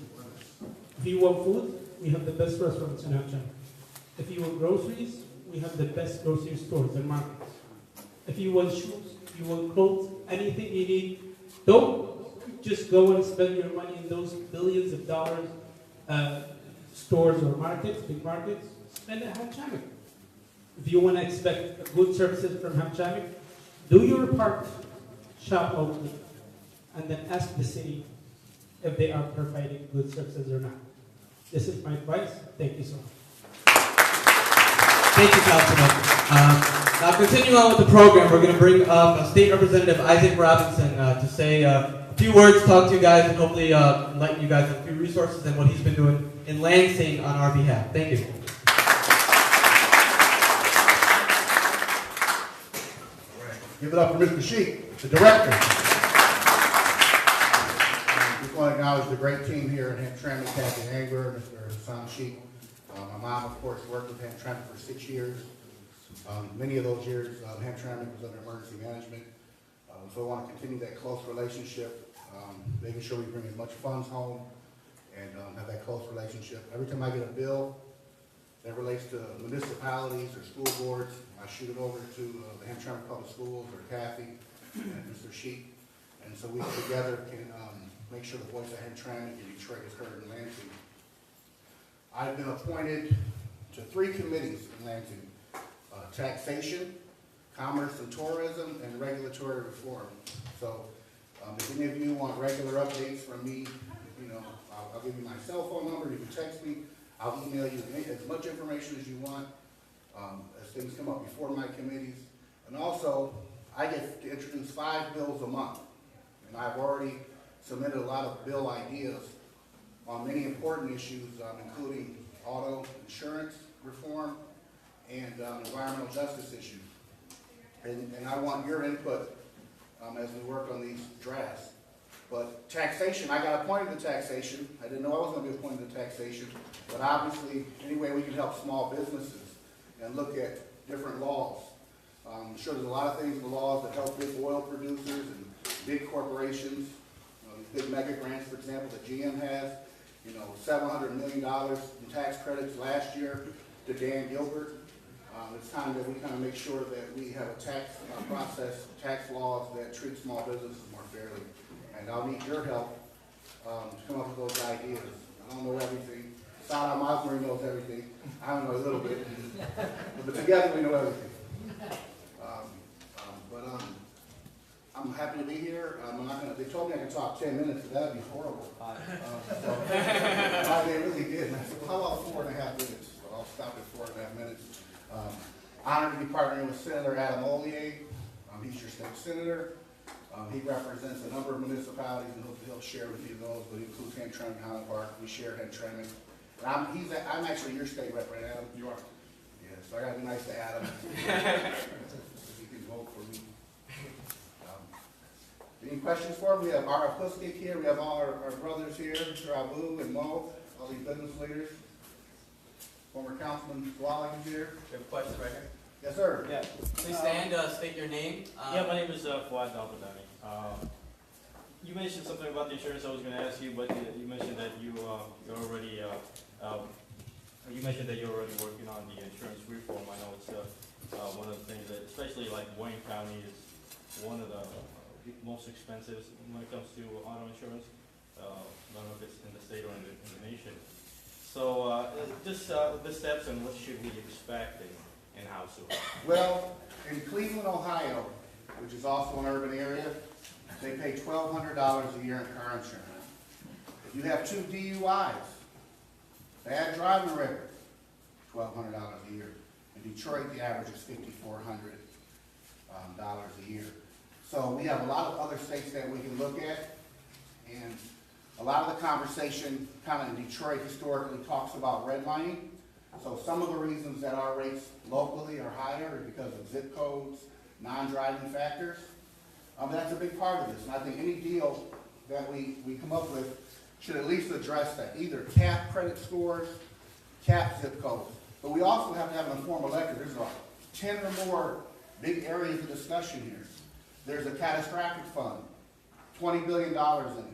If you want food, we have the best restaurants in Hamtramck. If you want groceries, we have the best grocery stores and markets. If you want shoes, you want clothes, anything you need, don't just go and spend your money in those billions of dollars stores or markets, big markets. Spend it at Hamtramck. If you want to expect good services from Hamtramck, do your part, shop locally, and then ask the city if they are providing good services or not. This is my advice. Thank you so much. Thank you, Councilman. Now, continuing on with the program, we're going to bring up State Representative Isaac Robinson to say a few words, talk to you guys, and hopefully enlighten you guys on a few resources and what he's been doing in Lansing on our behalf. Thank you. Give it up for Mr. Sheik, the director. Just want to acknowledge the great team here at Hamtramck, Kathy Angler, Mr. Hassan Sheik. My mom, of course, worked with Hamtramck for 6 years. Many of those years, Hamtramck was under emergency management. So I want to continue that close relationship, making sure we bring as much funds home and have that close relationship. Every time I get a bill that relates to municipalities or school boards, I shoot it over to the Hamtramck Public Schools or Kathy and Mr. Sheik. And so we together can make sure the voice of Hamtramck and Detroit is heard in Lansing. I've been appointed to 3 committees in Lansing: taxation, commerce and tourism, and regulatory reform. So if any of you want regular updates from me, you know, I'll give you my cell phone number. You can text me. I'll email you as much information as you want as things come up before my committees. And also, I get to introduce 5 bills a month. And I've already submitted a lot of bill ideas on many important issues, including auto insurance reform and environmental justice issues. And I want your input as we work on these drafts. But taxation, I got appointed to taxation. I didn't know I was going to be appointed to taxation. But obviously, any way we can help small businesses and look at different laws. I'm sure there's a lot of things in the laws that help big oil producers and big corporations. These big mega grants, for example, that GM has. You know, $700 million in tax credits last year to Dan Gilbert. It's time that we kind of make sure that we have a tax process, tax laws that treat small businesses more fairly. And I'll need your help to come up with those ideas. I don't know everything. Saddam Osmer knows everything. I don't know a little bit. But together we know everything. I'm happy to be here. I'm not gonna, they told me I could talk 10 minutes, so that'd be horrible. They really did. And I said, well, how about 4.5 minutes? So I'll stop at 4.5 minutes. Honored to be partnering with Senator Adam Ollier. He's your state senator. He represents a number of municipalities, and he'll share with you those, but he includes Hamtramck and Highland Park. We share Hamtramck. And I'm actually your state rep, right, Adam? You are. Yeah, so I gotta be nice to Adam. He can vote for me. Any questions for him? We have Ara Puskik here. We have all our brothers here, Mr. Abu and Mo, all these business leaders. Former Councilman Swalling is here. We have a question right here. Yes, sir. Yeah. Please stand, state your name. Yeah, my name is Fouad Dalbadani. You mentioned something about the insurance I was going to ask you, but you mentioned that you're already working on the insurance reform. I know it's one of the things that, especially like Wayne County, is one of the most expensive when it comes to auto insurance. I don't know if it's in the state or in the nation. So just the steps and what should we expect and how soon? Well, in Cleveland, Ohio, which is also an urban area, they pay $1,200 a year in car insurance. If you have 2 DUIs, bad driving record, $1,200 a year. In Detroit, the average is $5,400 a year. So we have a lot of other states that we can look at, and a lot of the conversation kind of in Detroit historically talks about redlining. So some of the reasons that our rates locally are higher are because of zip codes, non-driving factors. That's a big part of this, and I think any deal that we come up with should at least address that, either cap credit scores, cap zip codes. But we also have to have an informed electorate. There's about 10 or more big areas of discussion here. There's a catastrophic fund, $20 billion in it.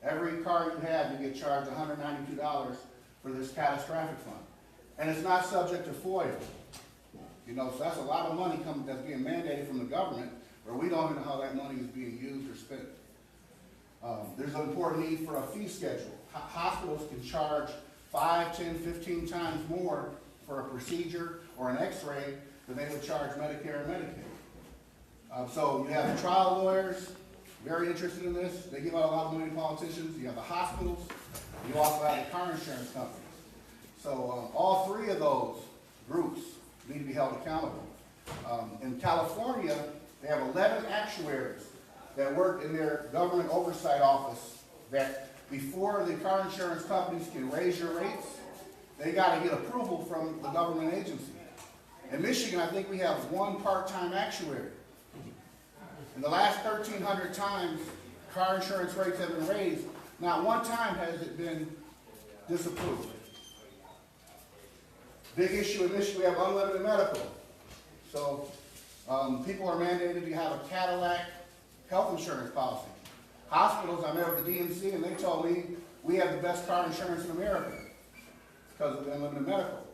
Every car you have, you get charged $192 for this catastrophic fund. And it's not subject to FOIA. You know, so that's a lot of money that's being mandated from the government, where we don't even know how that money is being used or spent. There's an important need for a fee schedule. Hospitals can charge 5, 10, 15 times more for a procedure or an x-ray than they would charge Medicare and Medicaid. So you have the trial lawyers, very interested in this. They give out a lot of money to politicians. You have the hospitals. You also have the car insurance companies. So all three of those groups need to be held accountable. In California, they have 11 actuaries that work in their government oversight office that before the car insurance companies can raise your rates, they got to get approval from the government agency. In Michigan, I think we have one part-time actuary. In the last 1,300 times car insurance rates have been raised, not one time has it been disapproved. Big issue in Michigan, we have unlimited medical. So people are mandated to have a Cadillac health insurance policy. Hospitals, I met with the DMC and they told me we have the best car insurance in America because of the unlimited medical.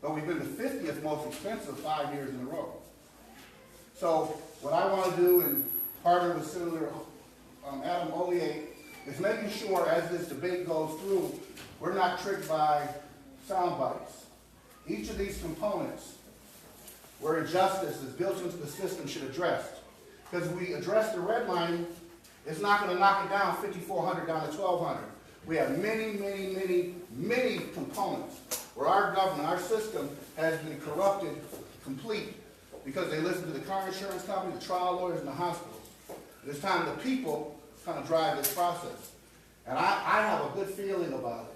But we've been the 50th most expensive 5 years in a row. So what I want to do and partner with Senator Adam Ollier is making sure as this debate goes through, we're not tricked by sound bites. Each of these components where injustice is built into the system should address. Because if we address the redlining, it's not going to knock it down 5,400 down to 1,200. We have many components where our government, our system has been corrupted complete because they listen to the car insurance company, the trial lawyers, and the hospitals. It's time the people kind of drive this process. And I have a good feeling about it,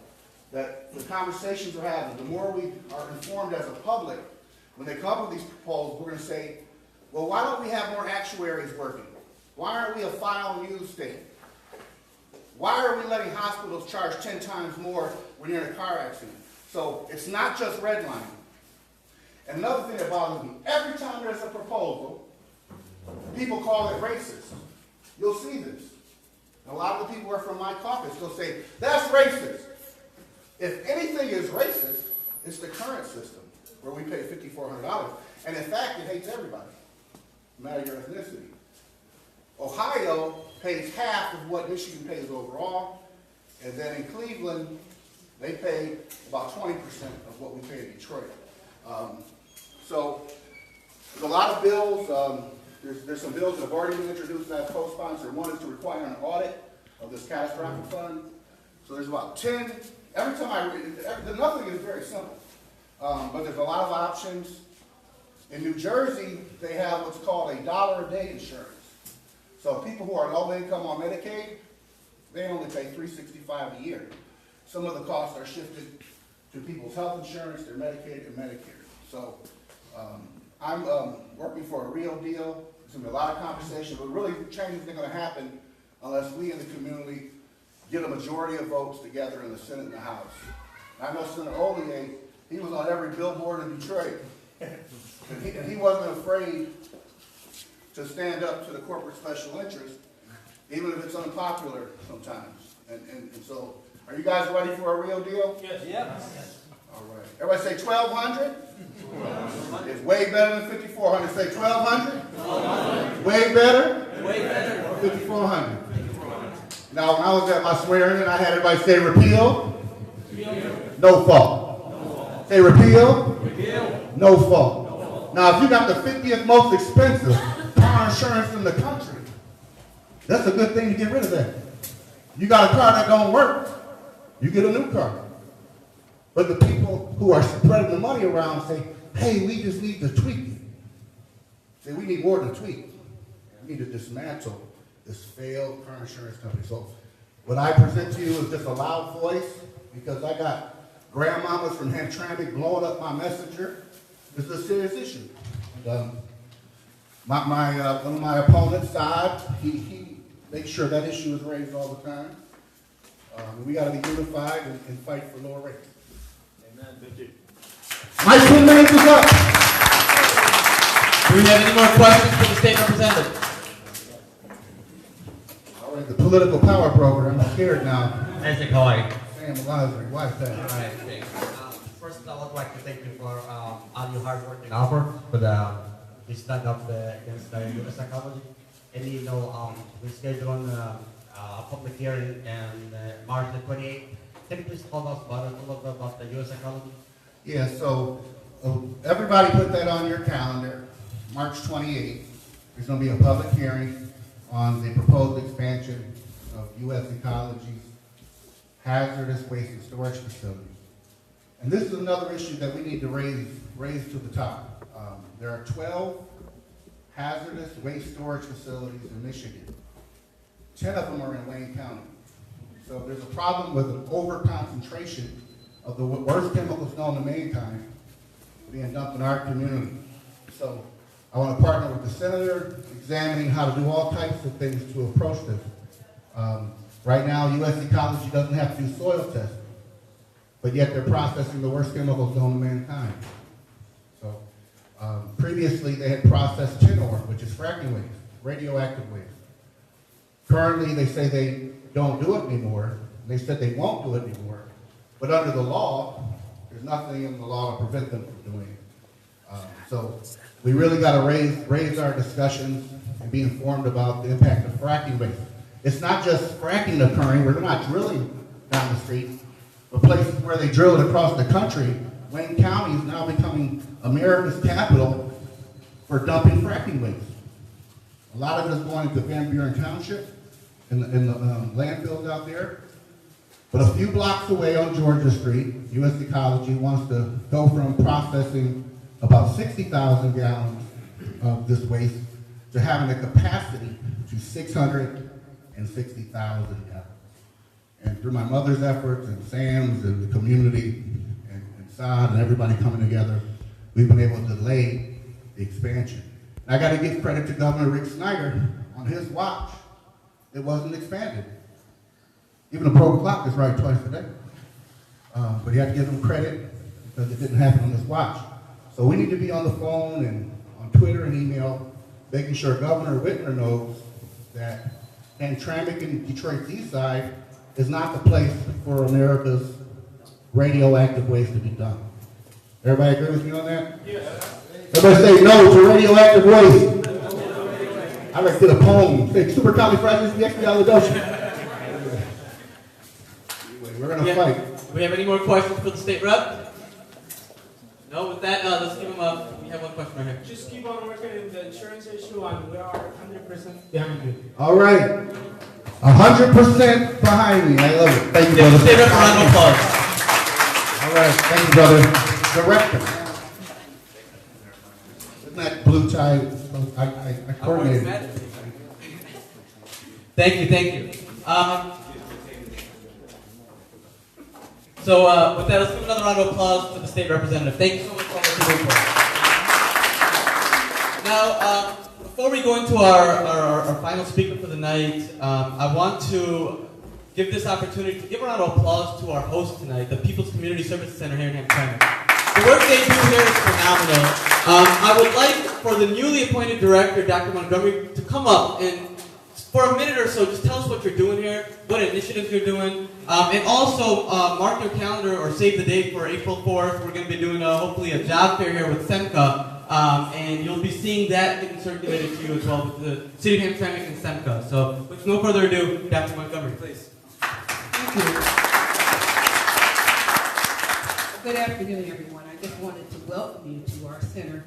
that the conversations we're having, the more we are informed as a public, when they come up with these proposals, we're going to say, well, why don't we have more actuaries working? Why aren't we a file and use state? Why are we letting hospitals charge 10 times more when you're in a car accident? So it's not just redlining. And another thing that bothers me, every time there's a proposal, people call it racist. You'll see this. And a lot of the people who are from my caucus, they'll say, that's racist. If anything is racist, it's the current system where we pay $5,400. And in fact, it hates everybody, no matter your ethnicity. Ohio pays half of what Michigan pays overall, and then in Cleveland, they pay about 20% of what we pay in Detroit. So there's a lot of bills. There's some bills that have already been introduced that I've co-sponsored. One is to require an audit of this catastrophic fund. So there's about 10. Every time I read it, nothing is very simple. But there's a lot of options. In New Jersey, they have what's called $1 a day insurance. So people who are low income on Medicaid, they only pay $365 a year. Some of the costs are shifted to people's health insurance, their Medicaid, and Medicare. So I'm working for a real deal. There's going to be a lot of conversation, but really changes are going to happen unless we in the community get a majority of votes together in the Senate and the House. I know Senator Ollier, he was on every billboard in Detroit. And he wasn't afraid to stand up to the corporate special interest, even if it's unpopular sometimes. And so, are you guys ready for a real deal? Yes. Yes. All right. Everybody say 1,200? It's way better than 5,400. Say 1,200? Way better? Way better. 5,400. Now, when I was at my swearing in, I had everybody say repeal. No fault. Say repeal. No fault. Now, if you got the 50th most expensive car insurance in the country, that's a good thing to get rid of that. You got a car that don't work, you get a new car. But the people who are spreading the money around say, hey, we just need to tweak it. Say, we need more than tweak. We need to dismantle this failed car insurance company. So what I present to you is just a loud voice, because I got grandmamas from Hamtramck blowing up my messenger. This is a serious issue. And, one of my opponents, Saad, he makes sure that issue is raised all the time. We got to be unified and fight for lower rates. Amen. Thank you. My 2 minutes is up. Do we have any more questions for the state representative? the political power program. I'm scared now. Isaac, how are you? Sam Alazizi, why is that? All right, thanks. First, I would like to thank you for all your hard work and effort for the stand up against the U.S. psychology. And we're scheduling a public hearing on March the 28th. Can you please tell us a little bit about the U.S. psychology? Yeah, so everybody put that on your calendar. March 28th, there's going to be a public hearing on the proposed expansion of U.S. Ecology's hazardous waste and storage facility. And this is another issue that we need to raise to the top. There are 12 hazardous waste storage facilities in Michigan. 10 of them are in Wayne County. So there's a problem with an overconcentration of the worst chemicals known to mankind being dumped in our community. So I want to partner with the senator, examining how to do all types of things to approach this. Right now, U.S. Ecology doesn't have to do soil testing, but yet they're processing the worst chemicals known to mankind. So previously, they had processed tin ore, which is fracking waste, radioactive waste. Currently, they say they don't do it anymore. They said they won't do it anymore. But under the law, there's nothing in the law to prevent them from doing it. So we really got to raise our discussions and be informed about the impact of fracking waste. It's not just fracking occurring where they're not drilling down the street, but places where they drill it across the country. Wayne County is now becoming America's capital for dumping fracking waste. A lot of it is going to Van Buren Township in the landfills out there. But a few blocks away on Georgia Street, U.S. Ecology wants to go from processing about 60,000 gallons of this waste to having a capacity to 660,000 gallons. And through my mother's efforts and Sam's and the community and Saad and everybody coming together, we've been able to delay the expansion. And I got to give credit to Governor Rick Snyder. On his watch, it wasn't expanded. Even a broke clock is right twice a day. But you have to give him credit because it didn't happen on his watch. So we need to be on the phone and on Twitter and email, making sure Governor Whitmer knows that Hamtramck and Detroit's east side is not the place for America's radioactive waste to be dumped. Everybody agree with me on that? Yes. Everybody say no to radioactive waste. I like to get a poem. Say supercalifragilisticexpialidocious. We're going to fight. Do we have any more questions for the state rep? No, with that, let's give him a, we have one question right here. Just keep on working in the insurance issue and we are 100% behind you. All right. 100% behind me. I love it. Thank you, brother. State rep, round of applause. All right. Thank you, brother. Director. Isn't that blue tie? I coordinated. Thank you. So with that, let's give another round of applause to the state representative. Thank you so much for all that you're doing for us. Now, before we go into our final speaker for the night, I want to give this opportunity to give a round of applause to our host tonight, the People's Community Services Center here in Hamtramck. The work they do here is phenomenal. I would like for the newly appointed director, Dr. Montgomery, to come up and for a minute or so, just tell us what you're doing here, what initiatives you're doing, and also mark your calendar or save the date for April 4th. We're going to be doing hopefully a job fair here with SEMCA, and you'll be seeing that getting circulated to you as well with the City of Hamtramck and SEMCA. So with no further ado, Dr. Montgomery, please. Thank you. Good afternoon, everyone. I just wanted to welcome you to our center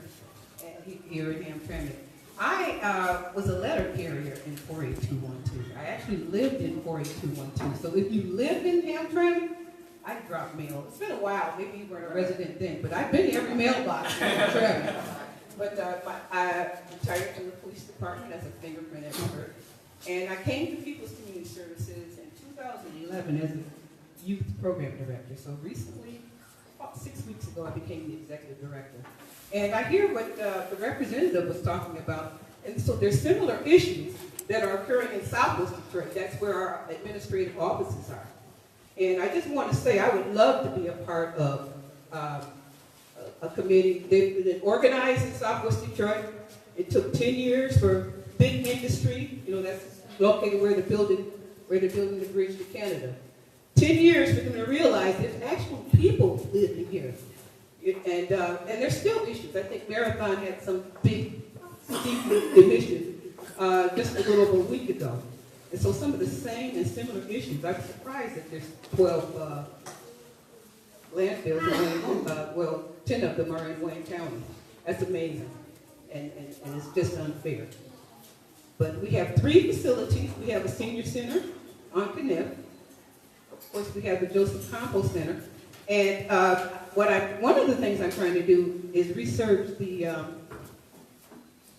here in Hamtramck. I was a letter carrier in 48212. I actually lived in 48212. So if you lived in Hamtramck, I drop mail. It's been a while. Maybe you weren't a resident then, but I've been to every mailbox in Hamtramck. But I retired from the police department as a fingerprint expert. And I came to People's Community Services in 2011 as a youth program director. So recently, about 6 weeks ago, I became the executive director. And I hear what the representative was talking about. And so there's similar issues that are occurring in Southwest Detroit. That's where our administrative offices are. And I just want to say I would love to be a part of a committee that organized in Southwest Detroit. It took 10 years for big industry, that's located where they're building the bridge to Canada. 10 years for them to realize there's actual people living here. And there's still issues. I think Marathon had some big steep emissions just a little over a week ago. And so some of the same and similar issues. I'm surprised that there's 12 landfills in Wayne, 10 of them are in Wayne County. That's amazing. And it's just unfair. But we have 3 facilities. We have a senior center on Kniff. Of course, we have the Joseph Compost Center. And one of the things I'm trying to do is research the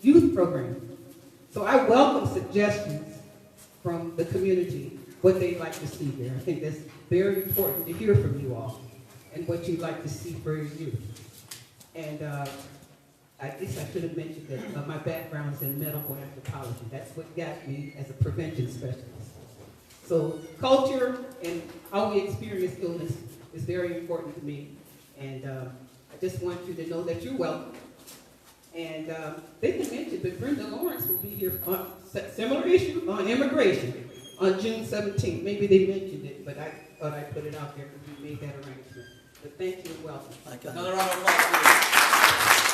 youth program. So I welcome suggestions from the community, what they'd like to see there. I think that's very important to hear from you all and what you'd like to see for your youth. And I guess I should have mentioned that my background is in medical anthropology. That's what got me as a prevention specialist. So culture and how we experience illness is very important to me. And I just want you to know that you're welcome. And they can mention, but Brenda Lawrence will be here on similar issue on immigration on June 17th. Maybe they mentioned it, but I thought I'd put it out there because we made that arrangement. But thank you and welcome. Another round of applause.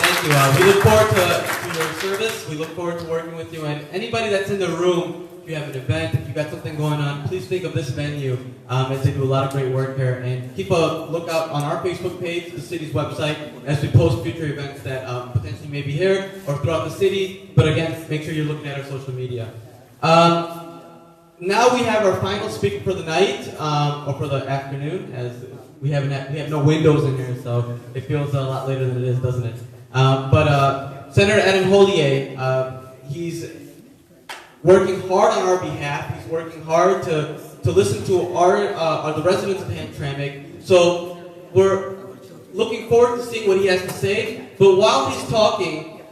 Thank you. We look forward to your service. We look forward to working with you. And anybody that's in the room, if you have an event, if you got something going on, please think of this venue as they do a lot of great work here. And keep a lookout on our Facebook page, the city's website, as we post future events that potentially may be here or throughout the city. But again, make sure you're looking at our social media. Now we have our final speaker for the night, or for the afternoon, as we have no windows in here, so it feels a lot later than it is, doesn't it? But Senator Adnan Hollier, he's working hard on our behalf. He's working hard to listen to the residents of Hamtramck. So we're looking forward to seeing what he has to say. But while he's talking,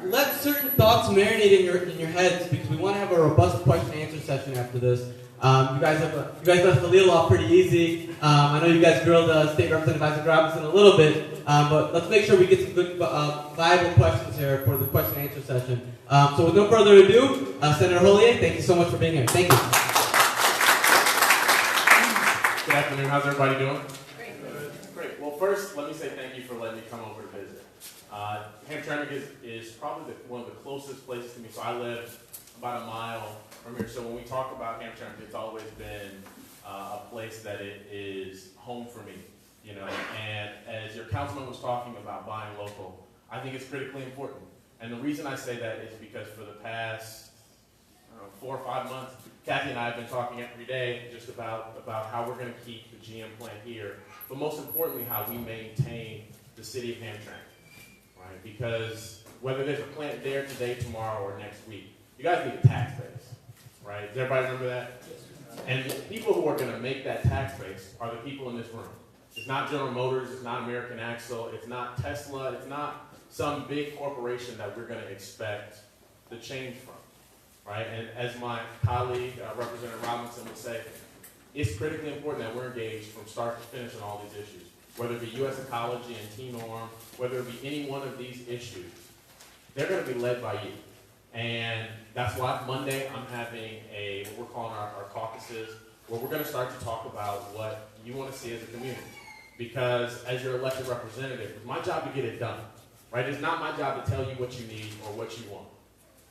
let certain thoughts marinate in your heads, because we want to have a robust question and answer session after this. You guys left the lead off pretty easy. I know you guys grilled State Representative Isaac Robinson a little bit, but let's make sure we get some good, viable questions here for the question and answer session. So with no further ado, Senator Hollier, thank you so much for being here. Thank you. Good afternoon. How's everybody doing? Great. Well, first, let me say thank you for letting me come over to visit. Hamtramck is probably one of the closest places to me. So I live about a mile from here. So when we talk about Hamtramck, it's always been a place that it is home for me, you know. And as your councilman was talking about buying local, I think it's critically important. And the reason I say that is because for the past 4 or 5 months, Kathy and I have been talking every day just about how we're going to keep the GM plant here, but most importantly, how we maintain the city of Hamtramck, right? Because whether there's a plant there today, tomorrow, or next week, you guys need a tax base, right? Does everybody remember that? And the people who are going to make that tax base are the people in this room. It's not General Motors, it's not American Axle, it's not Tesla, it's not some big corporation that we're going to expect the change from, right? And as my colleague, Representative Robinson would say, it's critically important that we're engaged from start to finish on all these issues, whether it be U.S. ecology and T-norm, whether it be any one of these issues. They're going to be led by you. And that's why Monday I'm having what we're calling our caucuses, where we're going to start to talk about what you want to see as a community. Because as your elected representative, it's my job to get it done, right? It's not my job to tell you what you need or what you want.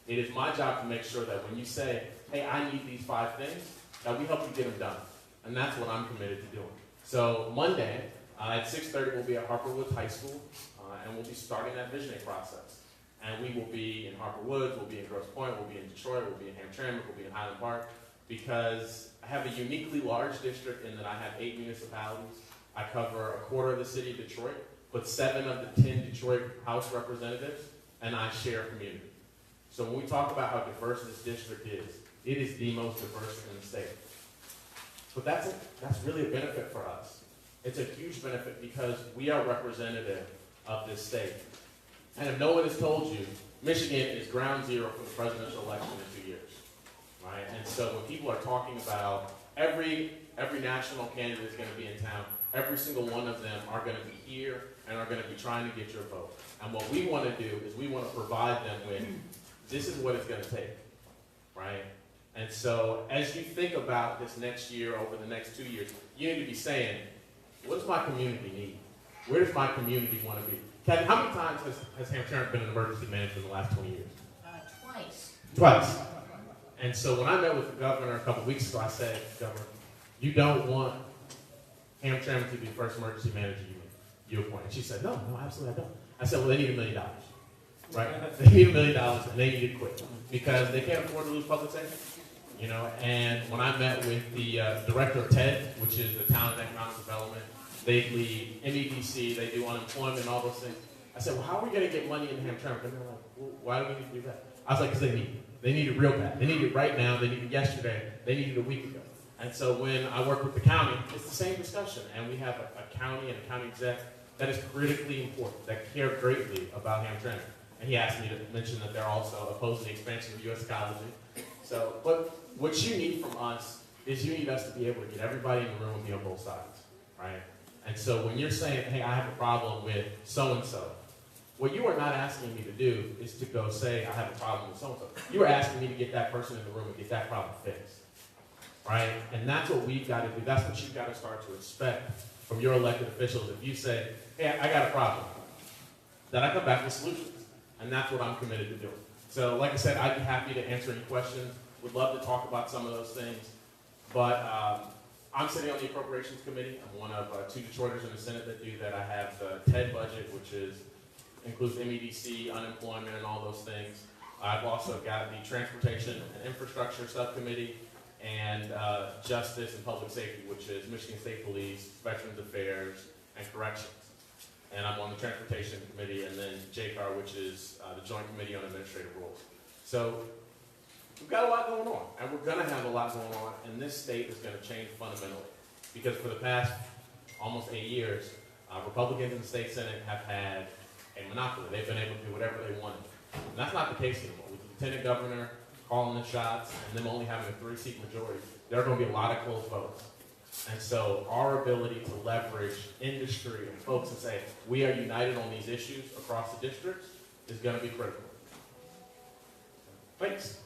It is my job to make sure that when you say, hey, I need these 5 things, that we help you get them done. And that's what I'm committed to doing. So Monday at 6:30, we'll be at Harper Woods High School, and we'll be starting that visioning process. And we will be in Harper Woods, we'll be in Grosse Pointe, we'll be in Detroit, we'll be in Hamtramck, we'll be in Highland Park, because I have a uniquely large district in that I have 8 municipalities. I cover a quarter of the city of Detroit, but 7 of the 10 Detroit House representatives, and I share community. So when we talk about how diverse this district is, it is the most diverse in the state. But that's really a benefit for us. It's a huge benefit because we are representative of this state. And if no one has told you, Michigan is ground zero for the presidential election in 2 years, right? And so when people are talking about every national candidate is going to be in town, every single one of them are going to be here and are going to be trying to get your vote. And what we want to do is we want to provide them with, this is what it's going to take, right? And so as you think about this next year, over the next 2 years, you need to be saying, what does my community need? Where does my community want to be? Kathy, how many times has Hamtramck been an emergency manager in the last 20 years? Twice. Twice. And so when I met with the governor a couple weeks ago, I said, Governor, you don't want Hamtramck to be the first emergency manager you appoint. And she said, no, absolutely I don't. I said, well, they need $1 million, right? They need $1 million and they need it quick because they can't afford to lose public safety. You know, and when I met with the director of TED, which is the Town and Economic Development, they lead MEDC, they do unemployment and all those things. I said, well, how are we going to get money in Hamtramck? And they're like, well, why do we need to do that? I was like, because they need it. They need it real bad. They need it right now. They need it yesterday. They need it a week ago. And so when I work with the county, it's the same discussion. And we have a county and a county exec that is critically important, that care greatly about Hamtramck. And he asked me to mention that they're also opposing the expansion of U.S. Ecology. So, but what you need from us is you need us to be able to get everybody in the room and be on both sides, right? And so when you're saying, hey, I have a problem with so-and-so, what you are not asking me to do is to go say, I have a problem with so-and-so. You are asking me to get that person in the room and get that problem fixed, right? And that's what we've got to do. That's what you've got to start to expect from your elected officials. If you say, hey, I got a problem, then I come back with solutions. And that's what I'm committed to doing. So like I said, I'd be happy to answer any questions. Would love to talk about some of those things. But I'm sitting on the Appropriations Committee. I'm one of 2 Detroiters in the Senate that do that. I have the TED budget, which includes MEDC, unemployment, and all those things. I've also got the Transportation and Infrastructure Subcommittee and Justice and Public Safety, which is Michigan State Police, Veterans Affairs, and Corrections. And I'm on the Transportation Committee, and then JCAR, which is the Joint Committee on Administrative Rules. So we've got a lot going on, and we're going to have a lot going on, and this state is going to change fundamentally. Because for the past almost 8 years, Republicans in the state Senate have had a monopoly. They've been able to do whatever they wanted. And that's not the case anymore. With the lieutenant governor calling the shots and them only having a 3-seat majority, there are going to be a lot of close votes. And so our ability to leverage industry and folks and say, we are united on these issues across the districts is going to be critical. Thanks.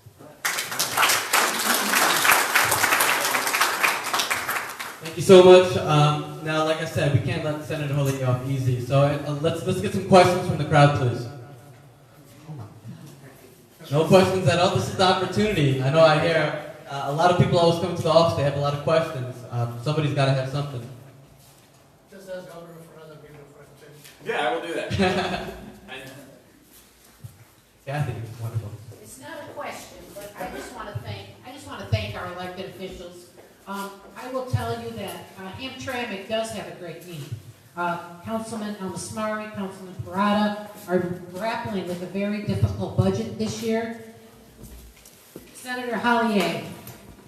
Thank you so much. Now, like I said, we can't let the Senator hold you off easy. So let's get some questions from the crowd, please. No questions at all. This is the opportunity. I know I hear a lot of people always come to the office. They have a lot of questions. Somebody's got to have something. Just ask Governor for another beautiful question. Yeah, I will do that. Kathy, wonderful. It's not a question, but I just want to thank our elected officials. I will tell you that Hamtramck does have a great need. Councilman Almasmari, Councilman Parada are grappling with a very difficult budget this year. Senator Hollier,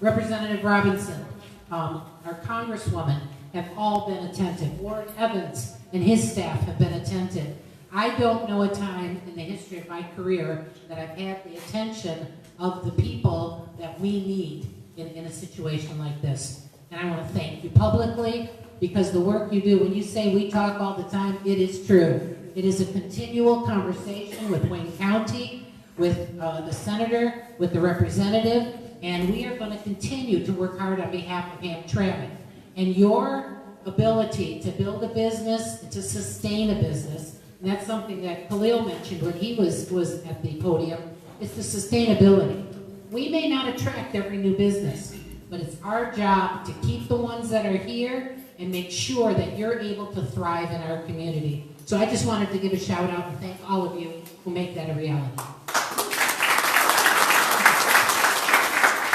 Representative Robinson, our Congresswoman have all been attentive. Warren Evans and his staff have been attentive. I don't know a time in the history of my career that I've had the attention of the people that we need in a situation like this. And I want to thank you publicly because the work you do, when you say we talk all the time, it is true. It is a continual conversation with Wayne County, with the senator, with the representative, and we are going to continue to work hard on behalf of Hamtramck. And your ability to build a business, to sustain a business, and that's something that Khalil mentioned when he was at the podium, is the sustainability. We may not attract every new business, but it's our job to keep the ones that are here and make sure that you're able to thrive in our community. So I just wanted to give a shout out and thank all of you who make that a reality.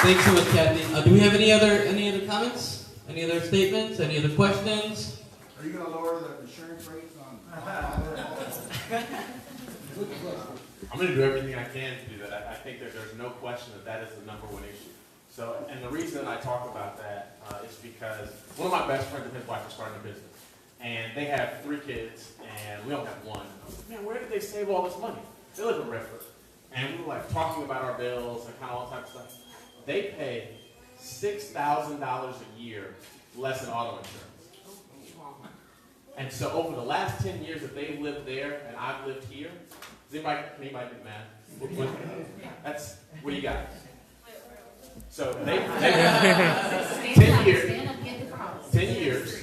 Thanks so much, Kathy. Do we have any other comments? Any other statements? Any other questions? Are you going to lower the insurance rates on? I'm going to do everything I can to do that. I think that there's no question that is the #1 issue. So, and the reason I talk about that is because one of my best friends and his wife are starting a business. And they have 3 kids, and we only have 1. I was like, man, where did they save all this money? They live in Redford. And we were like talking about our bills and kind of all types of stuff. They pay $6,000 a year less in auto insurance. And so over the last 10 years that they've lived there and I've lived here, can anybody do math? That's, what do you got? So they Stand 10 up, years. stand up, get the crowd. 10 years.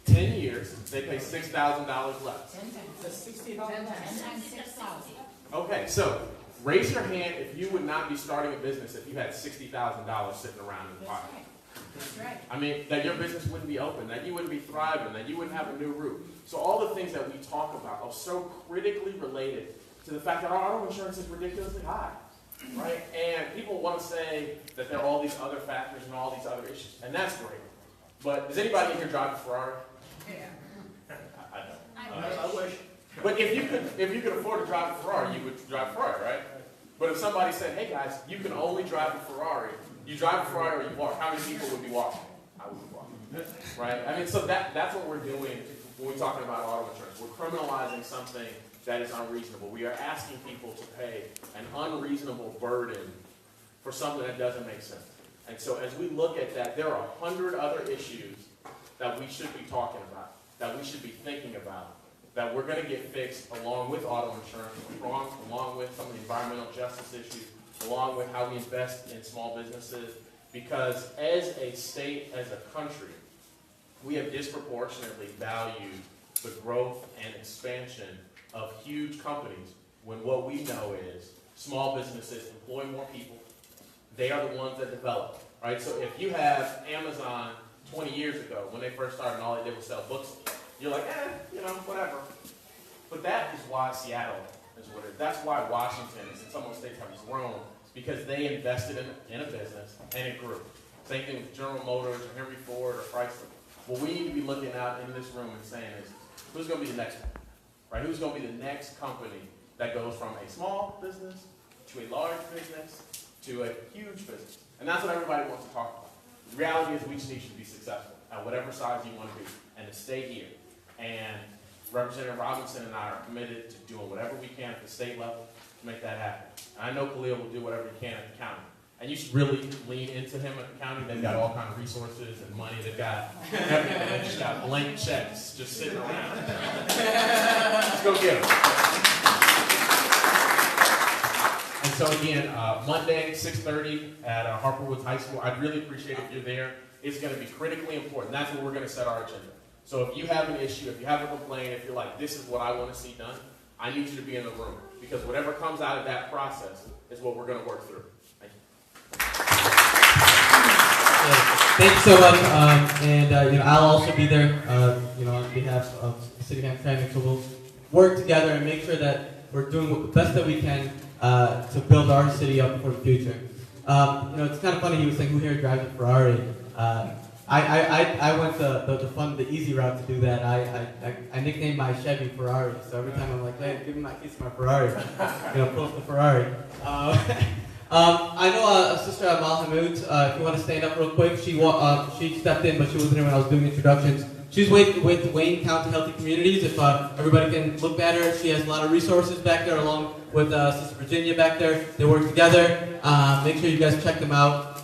10 years, they pay $6,000 less. 10 times 6,000. Okay, so raise your hand if you would not be starting a business if you had $60,000 sitting around in the That's pocket. right. That's right. I mean, that your business wouldn't be open, that you wouldn't be thriving, that you wouldn't have a new roof. So all the things that we talk about are so critically related to the fact that our auto insurance is ridiculously high, right? And people want to say that there are all these other factors and all these other issues, and that's great. But does anybody in here drive a Ferrari? Yeah. I don't. I wish. But if you could afford to drive a Ferrari, you would drive a Ferrari, right? But if somebody said, hey guys, you can only drive a Ferrari, you drive a Ferrari or you walk, how many people would be walking? I would be walking, right? I mean, so that's what we're doing when we're talking about auto insurance. We're criminalizing something that is unreasonable. We are asking people to pay an unreasonable burden for something that doesn't make sense. And so as we look at that, there are 100 other issues that we should be talking about, that we should be thinking about, that we're going to get fixed along with auto insurance, along with some of the environmental justice issues, along with how we invest in small businesses. Because as a state, as a country, we have disproportionately valued the growth and expansion of huge companies when what we know is small businesses employ more people. They are the ones that develop, right? So if you have Amazon 20 years ago, when they first started and all they did was sell books, you're like, whatever. But that is why Seattle is what it is. That's why Washington and some of the states have grown, because they invested in a business and it grew. Same thing with General Motors or Henry Ford or Chrysler. What we need to be looking out in this room and saying is, who's going to be the next one? Right? Who's going to be the next company that goes from a small business to a large business to a huge business? And that's what everybody wants to talk about. The reality is we just need you to be successful at whatever size you want to be and to stay here. And Representative Robinson and I are committed to doing whatever we can at the state level to make that happen. And I know Khalil will do whatever he can at the county. And you should really lean into him at the county. They've got all kinds of resources and money. They've got everything. They've just got blank checks just sitting around. Let's go get them. And so again, Monday, 6:30 at Harper Woods High School. I'd really appreciate if you're there. It's going to be critically important. That's where we're going to set our agenda. So if you have an issue, if you have a complaint, if you're like, this is what I want to see done, I need you to be in the room. Because whatever comes out of that process is what we're going to work through. Thank you. Thank you so much. I'll also be there, on behalf of the City of Hamtramck. So we'll work together and make sure that we're doing the best that we can to build our city up for the future. It's kind of funny, he was saying, who here drives a Ferrari? I went the easy route to do that. I nicknamed my Chevy Ferrari. So every time I'm like, hey, give me my keys to my Ferrari. Pull up the Ferrari. I know Sister Amal Hamoud, if you want to stand up real quick, she stepped in, but she wasn't here when I was doing introductions. She's with Wayne County Healthy Communities. If everybody can look at her, she has a lot of resources back there, along with Sister Virginia back there. They work together. Make sure you guys check them out.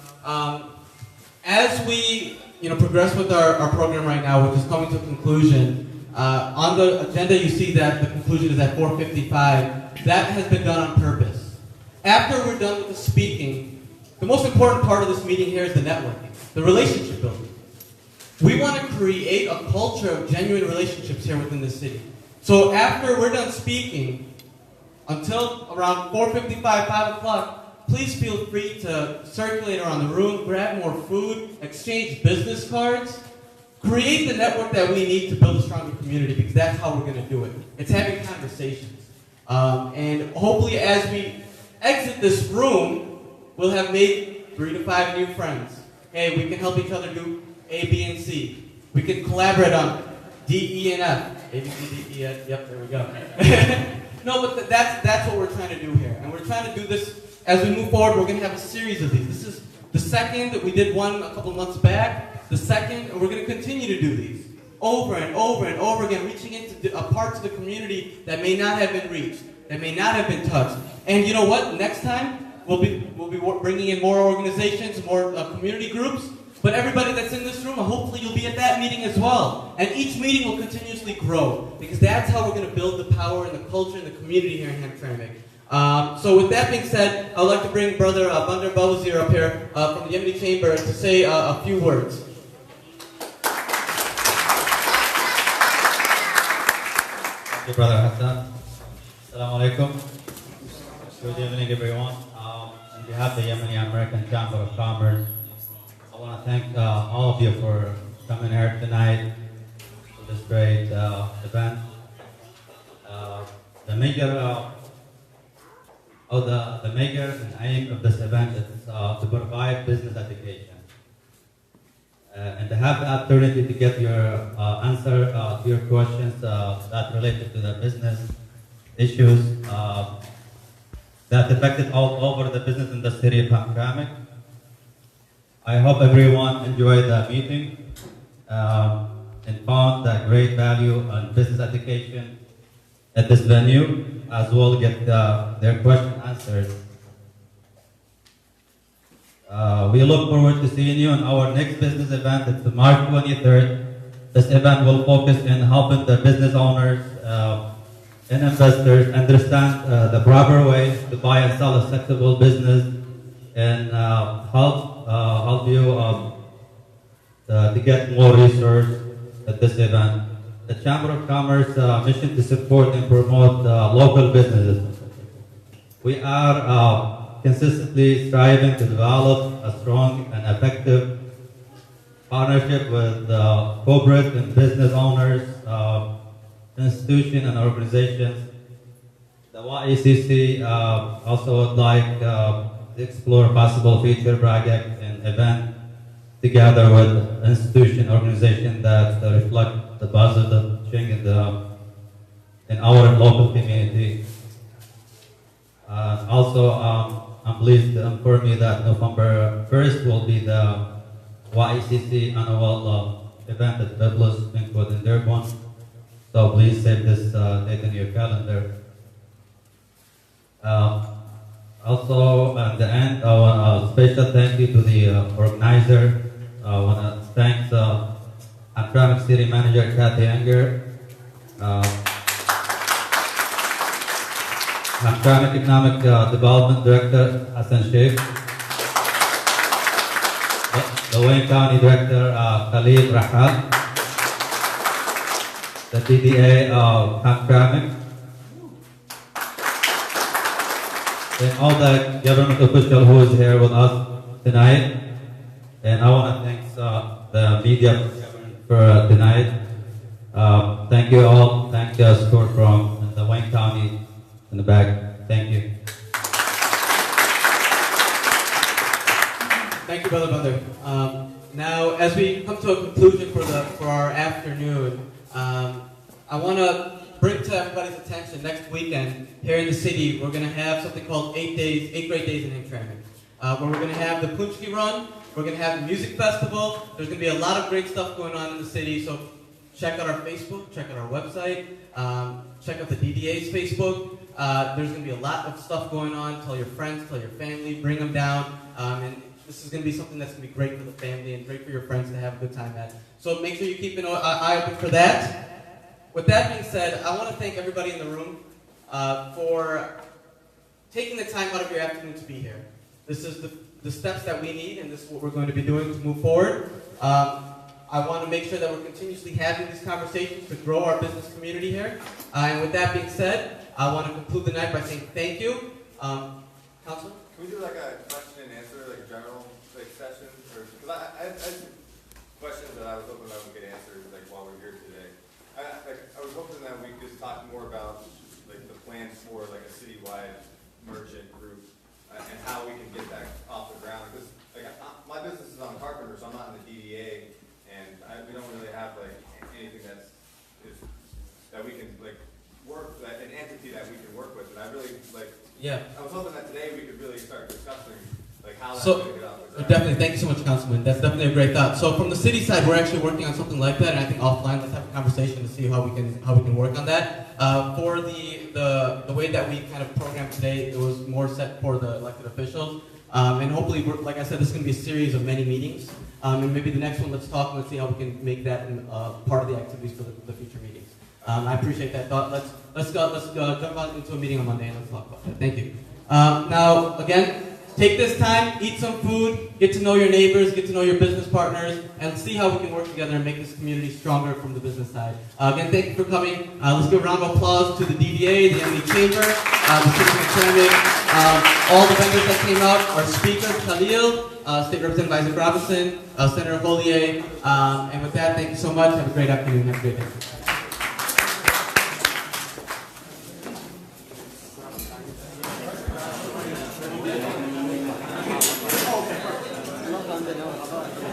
As we progress with our program right now, which is coming to a conclusion, on the agenda you see that the conclusion is at 4:55. That has been done on purpose. After we're done with the speaking, the most important part of this meeting here is the networking, the relationship building. We want to create a culture of genuine relationships here within the city. So after we're done speaking, until around 4:55, 5 o'clock, please feel free to circulate around the room, grab more food, exchange business cards, create the network that we need to build a stronger community, because that's how we're going to do it. It's having conversations. And hopefully as we exit this room, we'll have made 3 to 5 new friends. Hey, we can help each other do A, B, and C. We can collaborate on D, E, and F. A, B, C, D, E, F. Yep, there we go. No, but that's what we're trying to do here. And we're trying to do this as we move forward. We're going to have a series of these. This is the second. That we did one a couple months back. The second, and we're going to continue to do these over and over and over again, reaching into parts of the community that may not have been reached, that may not have been touched. And you know what? Next time, we'll be bringing in more organizations, more community groups. But everybody that's in this room, hopefully you'll be at that meeting as well. And each meeting will continuously grow, because that's how we're going to build the power and the culture and the community here in Hamtramck. So with that being said, I would like to bring Brother Bandar Bawazir up here from the Yemeni Chamber to say a few words. Thank you, Brother Hassan. Assalamu alaikum. Good evening, everyone. On behalf of the Yemeni American Chamber of Commerce, I want to thank all of you for coming here tonight to this great event. The major and aim of this event is to provide business education. And to have the opportunity to get your answer to your questions that related to the business issues that affected all over the business in the city of Hamtramck. I hope everyone enjoyed the meeting and found that great value on business education at this venue, as well get their question answered. We look forward to seeing you on our next business event. It's March 23rd. This event will focus on helping the business owners and investors understand the proper way to buy and sell a successful business, and help you to get more research at this event. The Chamber of Commerce mission to support and promote local businesses. We are consistently striving to develop a strong and effective partnership with corporate and business owners, institutions and organizations. The YACC also would like to explore possible future projects and events together with institution organizations that reflect the positive change in our local community. Also, I'm pleased to inform you that November 1st will be the YACC annual event at Biblos Banquet in Dearborn. So please save this date in your calendar. Also, at the end, I want a special thank you to the organizer. I want to thank Hamtramck City Manager Kathy Anger, Hamtramck Economic Development Director Hassan Sheikh, the Wayne County Director Khalil Rahal, the DDA of Hamtramck, and all the government officials who is here with us tonight. And I want to thank the media for tonight. Thank you all. Thank you, support from the Wayne County in the back. Thank you. Thank you, Brother Bandar. Now, as we come to a conclusion for our afternoon, I want to bring to everybody's attention next weekend here in the city, we're going to have something called 8 Great Days in Hamtramck, where we're going to have the Punchki Run, we're going to have the music festival. There's going to be a lot of great stuff going on in the city, so check out our Facebook, check out our website, check out the DDA's Facebook. There's going to be a lot of stuff going on. Tell your friends, tell your family, bring them down, and this is going to be something that's going to be great for the family and great for your friends to have a good time at. So make sure you keep an eye open for that. With that being said, I want to thank everybody in the room for taking the time out of your afternoon to be here. This is the steps that we need, and this is what we're going to be doing to move forward. I want to make sure that we're continuously having these conversations to grow our business community here. And with that being said, I want to conclude the night by saying thank you. Councilor? Can we do like a question and answer, like a general session? Because I had questions that I was hoping I would get answered like while we're here today. I was hoping that we could talk more about like the plans for like a citywide merchant group and how we can get that off the ground. Because like my business is on Carpenter, so I'm not in the DDA, and we don't really have like anything that we can like work, an entity that we can work with. And I really like. Yeah. I was hoping that today we could really start discussing like how that's So, going to get off the ground. definitely, thank you so much, Councilman. That's definitely a great thought. So from the city side, we're actually working on something like that, and I think offline, let's have a conversation to see how we can work on that. For the way that we kind of programmed today, it was more set for the elected officials, and hopefully, like I said, this is going to be a series of many meetings, and maybe the next one, let's talk and let's see how we can make that part of the activities for the future meetings. I appreciate that thought. Let's go jump out into a meeting on Monday and let's talk about that. Thank you. Now, again, take this time, eat some food, get to know your neighbors, get to know your business partners, and see how we can work together and make this community stronger from the business side. Again, thank you for coming. Let's give a round of applause to the DDA, the MD Chamber, the City of Hamtramck, all the vendors that came out, our speakers, Khalil, State Representative Isaac Robinson, Senator Hollier, and with that, thank you so much. Have a great afternoon. Have a great day.